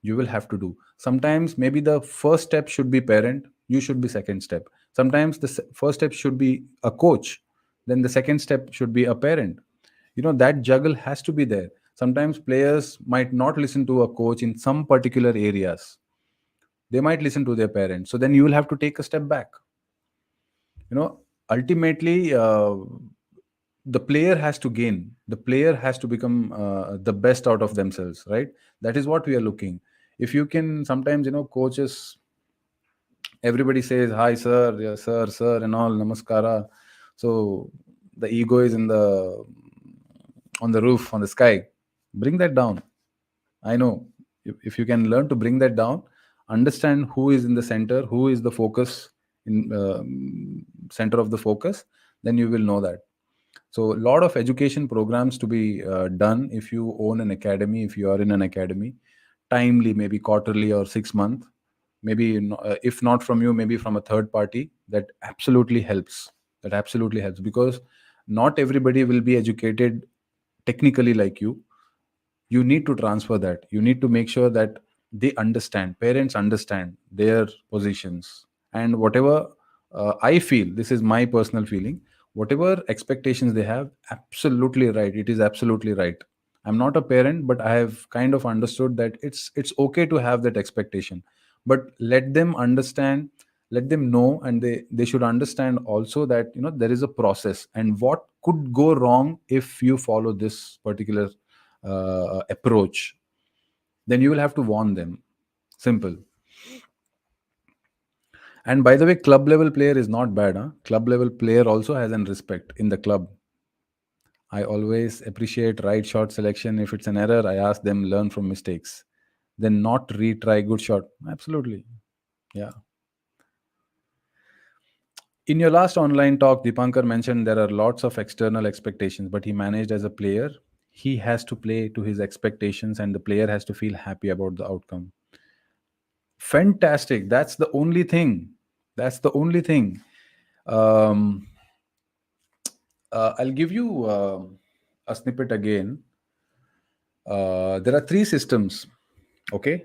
you will have to do. Sometimes maybe the first step should be parent, you should be second step. Sometimes the first step should be a coach, then the second step should be a parent. That juggle has to be there. Sometimes players might not listen to a coach in some particular areas. They might listen to their parents, so then you will have to take a step back. Ultimately, the player has to gain. The player has to become the best out of themselves, right? That is what we are looking. If you can, sometimes coaches, everybody says hi sir, yes sir, sir, and all, namaskara. So the ego is on the roof, on the sky. Bring that down. I know. If you can learn to bring that down, understand who is in the center, who is the focus, in center of the focus, then you will know that. So a lot of education programs to be done. If you own an academy, if you are in an academy, timely, maybe quarterly or 6 month, maybe if not from you, maybe from a third party, that absolutely helps. That absolutely helps, because not everybody will be educated technically like you. You need to transfer that. You need to make sure that they understand, parents understand their positions. And whatever, I feel, this is my personal feeling, whatever expectations they have, absolutely right, it is absolutely right. I'm not a parent, but I have kind of understood that it's okay to have that expectation. But let them understand, let them know, and they should understand also that there is a process, and what could go wrong if you follow this particular approach. Then you will have to warn them. Simple. And by the way, club level player is not bad. Huh? Club level player also has an respect in the club. I always appreciate right shot selection. If it's an error, I ask them learn from mistakes, then not retry good shot. Absolutely. Yeah. In your last online talk, Dipankar mentioned there are lots of external expectations, but he managed as a player. He has to play to his expectations, and the player has to feel happy about the outcome. Fantastic. That's the only thing. That's the only thing. Um, I'll give you a snippet again. There are three systems. Okay,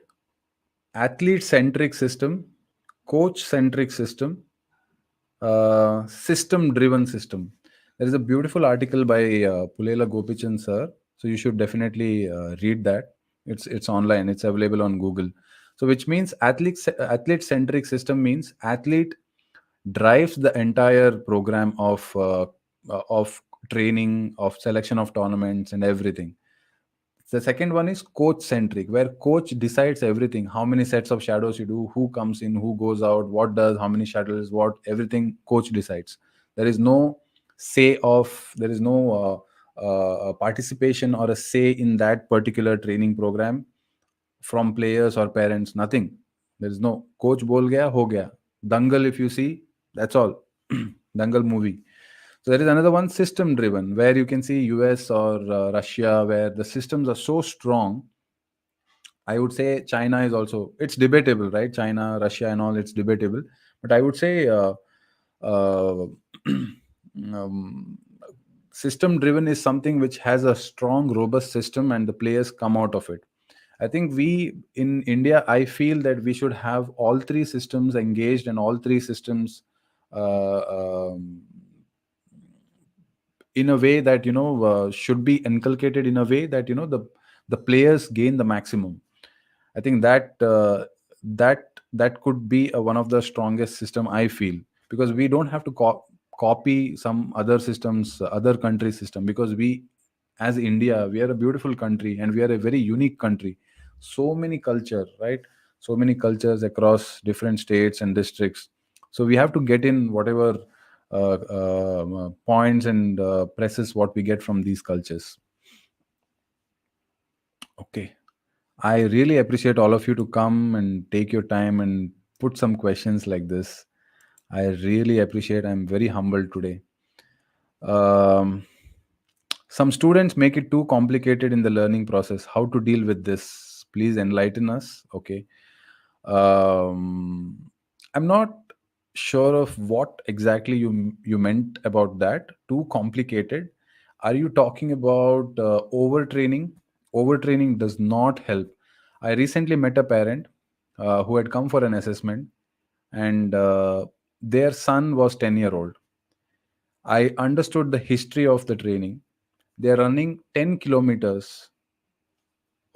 athlete centric system, coach centric system, system driven system. There is a beautiful article by Pulela Gopichan sir, so you should definitely read that. It's online, it's available on Google. So which means athlete centric system means athlete drives the entire program of training, of selection of tournaments and everything. The second one is coach centric, where coach decides everything: how many sets of shadows you do, who comes in, who goes out, what does, how many shuttles, what, everything coach decides. There is no there is no participation or a say in that particular training program from players or parents, nothing. There is no coach bol gaya, ho gaya. Dangal, if you see, that's all. Dangal movie. So there is another one, system driven, where you can see US or Russia, where the systems are so strong. I would say China is also, it's debatable, right? China, Russia, and all, it's debatable. But I would say uh, um, system driven is something which has a strong, robust system, and the players come out of it. I think we in India, I feel that we should have all three systems engaged, and all three systems in a way that should be inculcated in a way that the players gain the maximum. I think that could be one of the strongest system, I feel, because we don't have to copy some other systems, other country system, because we, as India, we are a beautiful country and we are a very unique country. So many culture, right? So many cultures across different states and districts. So we have to get in whatever points and presses what we get from these cultures. Okay. I really appreciate all of you to come and take your time and put some questions like this. I really appreciate. I'm very humbled today. Um, some students make it too complicated in the learning process. How to deal with this? Please enlighten us. Okay. Um, I'm not sure of what exactly you meant about that. Too complicated. Are you talking about overtraining? Overtraining does not help. I recently met a parent who had come for an assessment, and their son was 10-year-old. I understood the history of the training. They're running 10 kilometers.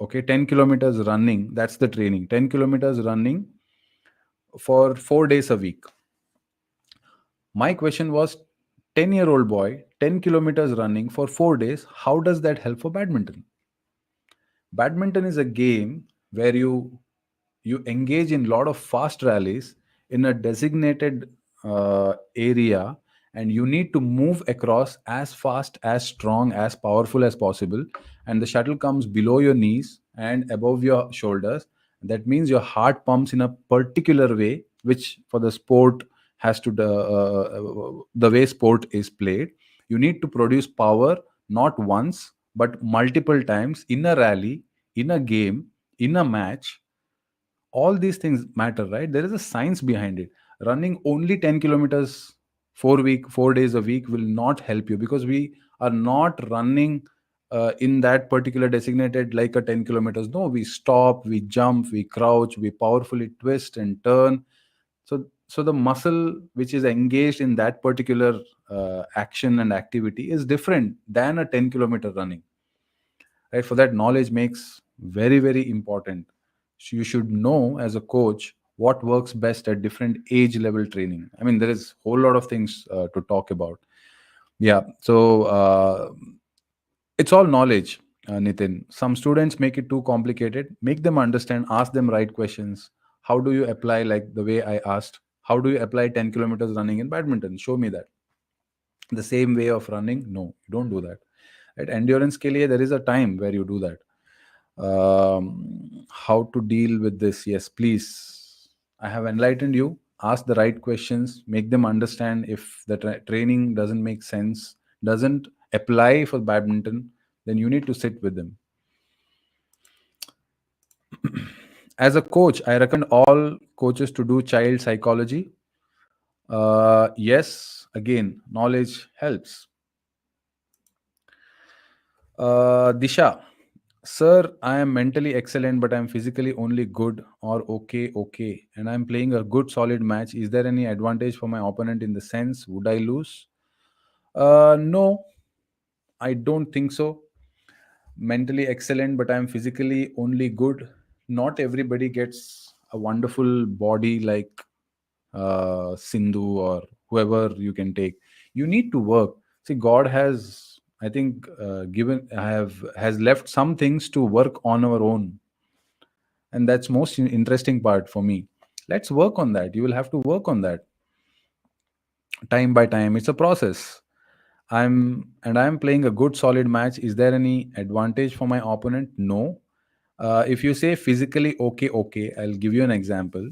Okay, 10 kilometers running. That's the training. 10 kilometers running for 4 days a week. My question was, 10-year-old boy, 10 kilometers running for 4 days. How does that help for badminton? Badminton is a game where you engage in a lot of fast rallies in a designated area, and you need to move across as fast, as strong, as powerful as possible, and the shuttle comes below your knees and above your shoulders. That means your heart pumps in a particular way, which for the sport has to the way sport is played. You need to produce power, not once but multiple times in a rally, in a game, in a match. All these things matter, right? There is a science behind it. Running only 10 kilometers 4 days a week will not help you, because we are not running in that particular designated like a 10 kilometers. No, we stop, we jump, we crouch, we powerfully twist and turn. So the muscle which is engaged in that particular action and activity is different than a 10-kilometer running, right? For that, knowledge makes very, very important. So you should know as a coach what works best at different age level training. I mean, there is whole lot of things to talk about. Yeah. So it's all knowledge, Nitin. Some students make it too complicated. Make them understand, ask them right questions. How do you apply, like the way I asked, how do you apply 10 kilometers running in badminton? Show me that. The same way of running? No, you don't do that. At endurance ke liye, there is a time where you do that. How to deal with this? Yes, please. I have enlightened you. Ask the right questions. Make them understand. If the training doesn't make sense, doesn't apply for badminton, then you need to sit with them. As a coach, I recommend all coaches to do child psychology. Yes, again, knowledge helps. Disha, sir, I am mentally excellent, but I am physically only good or okay, and I am playing a good solid match. Is there any advantage for my opponent in the sense would I lose? No, I don't think so. Mentally excellent, but I am physically only good. Not everybody gets a wonderful body like Sindhu or whoever you can take. You need to work. See, God has, I think, given have has left some things to work on our own, and that's most interesting part for me. Let's work on that. You will have to work on that time by time. It's a process. I'm playing a good solid match. Is there any advantage for my opponent? No. If you say physically okay, I'll give you an example.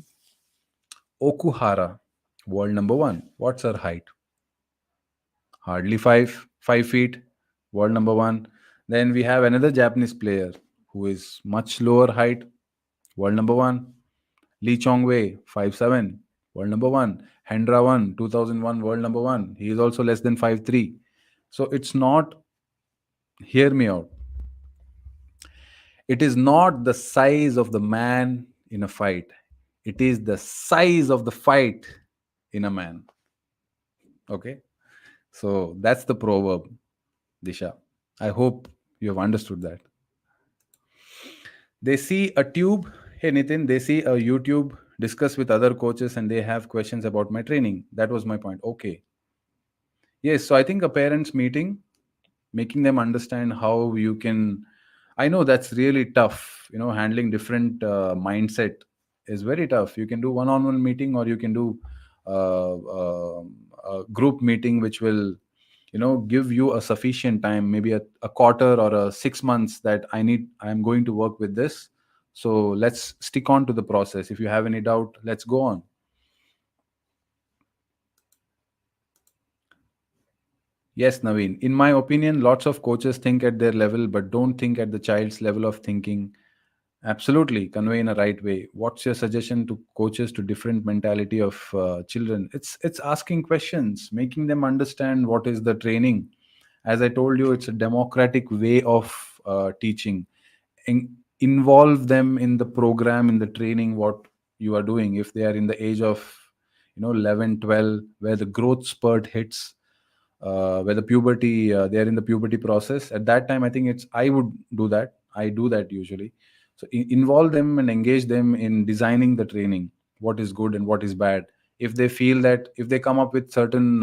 Okuhara, world number one. What's her height? Hardly 5 feet, world number one. Then we have another Japanese player who is much lower height, world number one. Lee Chong Wei, 5'7", world number one. Hendra 1, 2001, world number one. He is also less than 5'3". So it's not, hear me out, it is not the size of the man in a fight, it is the size of the fight in a man. Okay, so that's the proverb, Disha. I hope you have understood that. They see a tube, hey Nitin, they see a YouTube, discuss with other coaches, and they have questions about my training. That was my point. Okay. Yes, so I think a parents' meeting, making them understand how you can. I know that's really tough. Handling different mindset is very tough. You can do one-on-one meeting, or you can do a group meeting, which will give you a sufficient time, maybe a quarter or a 6 months, that I'm going to work with this. So let's stick on to the process. If you have any doubt, let's go on. Yes, Naveen. In my opinion, lots of coaches think at their level but don't think at the child's level of thinking. Absolutely, convey in a right way. What's your suggestion to coaches to different mentality of children? It's asking questions, making them understand what is the training. As I told you, it's a democratic way of teaching. Involve them in the program, in the training, what you are doing. If they are in the age of 11, 12, where the growth spurt hits, where the puberty, they are in the puberty process. At that time, I think I would do that. I do that usually. So involve them and engage them in designing the training, what is good and what is bad. If they feel that, if they come up with certain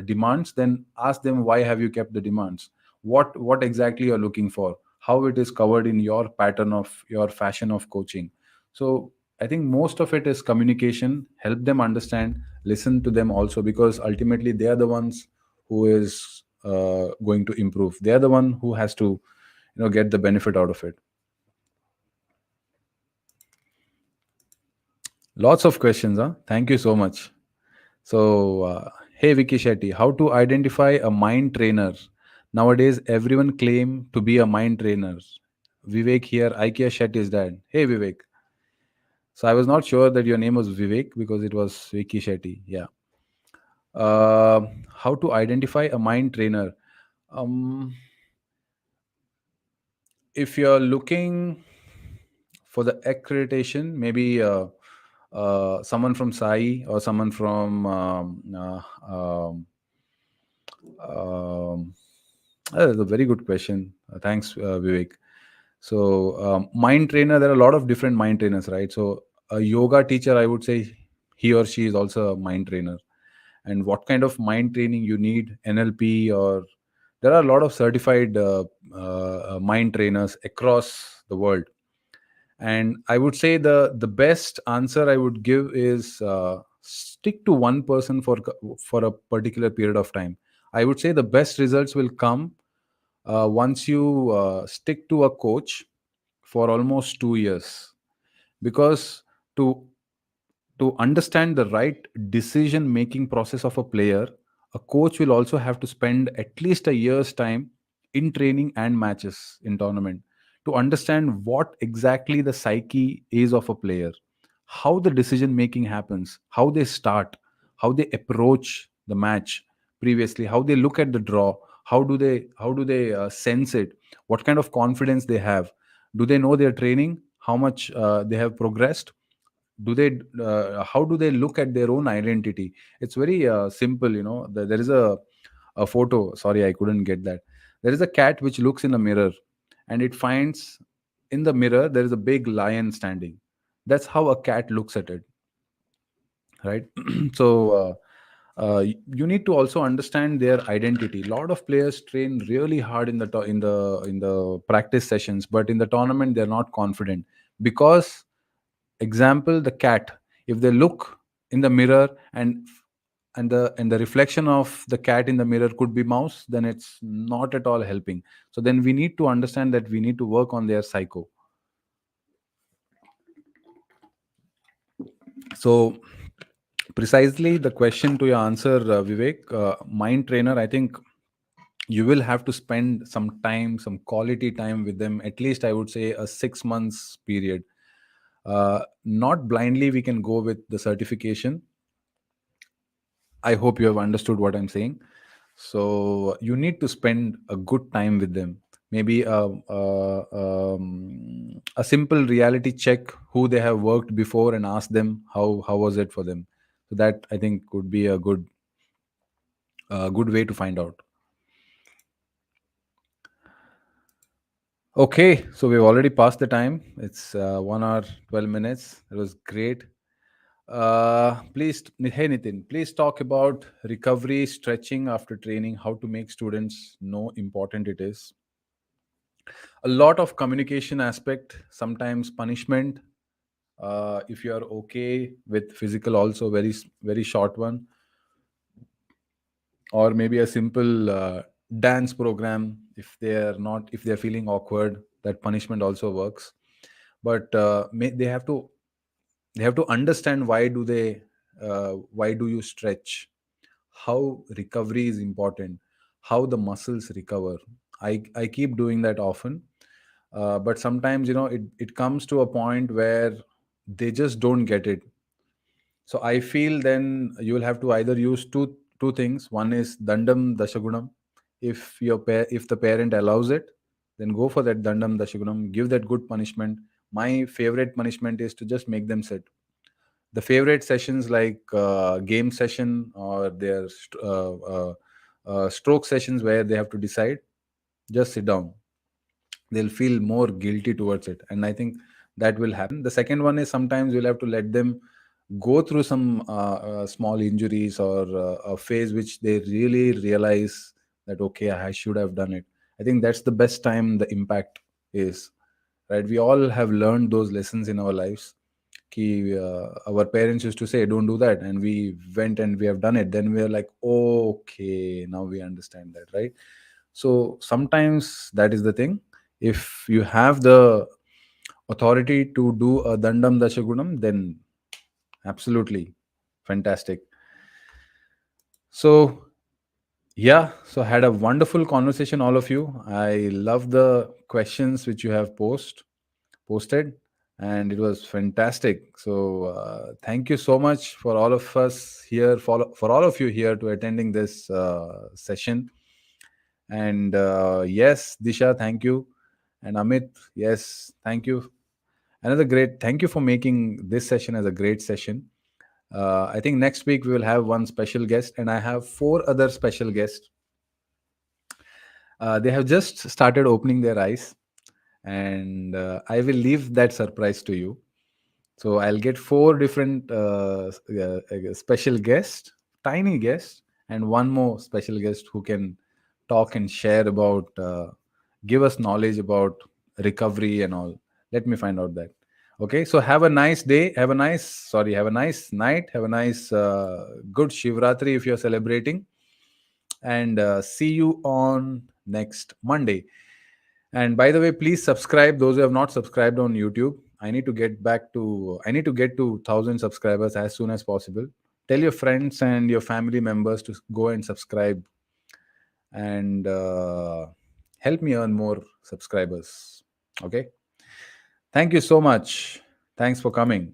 demands, then ask them, why have you kept the demands? What exactly you're looking for, how it is covered in your pattern of your fashion of coaching. So I think most of it is communication. Help them understand, listen to them also, because ultimately they are the ones who is going to improve. They are the one who has to get the benefit out of it. Lots of questions, huh? Thank you so much. So, hey Vicky Shetty, how to identify a mind trainer? Nowadays, everyone claim to be a mind trainer. Vivek here, IKEA Shetty is dad. Hey Vivek. So I was not sure that your name was Vivek because it was Vicky Shetty. Yeah. How to identify a mind trainer? Um, if you're looking for the accreditation, maybe someone from SAI or someone from um, that's a very good question. Thanks, Vivek. So, mind trainer, there are a lot of different mind trainers, right? So, a yoga teacher, I would say he or she is also a mind trainer. And what kind of mind training you need, NLP, or there are a lot of certified mind trainers across the world. And I would say the best answer I would give is stick to one person for a particular period of time. I would say the best results will come once you stick to a coach for almost 2 years, because to understand the right decision making process of a player, a coach will also have to spend at least a year's time in training and matches in tournament to understand what exactly the psyche is of a player, how the decision making happens, how they start, how they approach the match previously, how they look at the draw, how do they sense it, what kind of confidence they have, do they know their training, how much they have progressed, do they how do they look at their own identity. It's very simple, there is a photo, sorry, I couldn't get that. There is a cat which looks in a mirror, and it finds in the mirror there is a big lion standing. That's how a cat looks at it, right? You need to also understand their identity. A lot of players train really hard in the practice sessions, but in the tournament they're not confident because, example, the cat, if they look in the mirror and the reflection of the cat in the mirror could be mouse, then it's not at all helping. So then we need to understand that we need to work on their psycho. So precisely the question to your answer, Vivek, mind trainer, I think you will have to spend some time, some quality time with them, at least I would say a 6 months period. Not blindly we can go with the certification. I hope you have understood what I'm saying. So you need to spend a good time with them. Maybe a simple reality check who they have worked before and ask them how was it for them. So that I think could be a good way to find out. Okay, so we've already passed the time. It's 1 hour 12 minutes. It was great. Hey Nitin, please talk about recovery, stretching after training, how to make students know important it is. A lot of communication aspect, sometimes punishment. If you are okay with physical, also very short one, or maybe a simple dance program. If they're feeling awkward, that punishment also works. But they have to understand why do you stretch, how recovery is important, how the muscles recover. I keep doing that often, but sometimes it comes to a point where they just don't get it. So I feel then you will have to either use two things. One is dandam dashagunam. If the parent allows it, then go for that dandam dashagunam. Give that good punishment. My favorite punishment is to just make them sit. The favorite sessions like game session or their stroke sessions where they have to decide, just sit down. They'll feel more guilty towards it, and I think that will happen. The second one is sometimes you'll have to let them go through some small injuries or a phase which they really realize that okay, I should have done it. I think that's the best time the impact is, right? We all have learned those lessons in our lives. Our parents used to say don't do that, and we went and we have done it. Then we are like, okay, now we understand that, right? So sometimes that is the thing. If you have the authority to do a dandam dashagunam, then absolutely fantastic. So yeah, so had a wonderful conversation, all of you. I love the questions which you have posted, and it was fantastic. So thank you so much for all of us here, for all of you here to attending this session. And yes, Disha, thank you. And Amit, yes, thank you. Another great thank you for making this session as a great session. I think next week we will have one special guest, and I have four other special guests. They have just started opening their eyes, and I will leave that surprise to you. So I'll get four different special guests, tiny guests, and one more special guest who can talk and share about, give us knowledge about recovery and all. Let me find out that. Okay, so have a nice day. Have a nice night. Have a nice, good Shivratri if you're celebrating. And see you on next Monday. And by the way, please subscribe those who have not subscribed on YouTube. I need to get to 1,000 subscribers as soon as possible. Tell your friends and your family members to go and subscribe, and help me earn more subscribers. Okay. Thank you so much. Thanks for coming.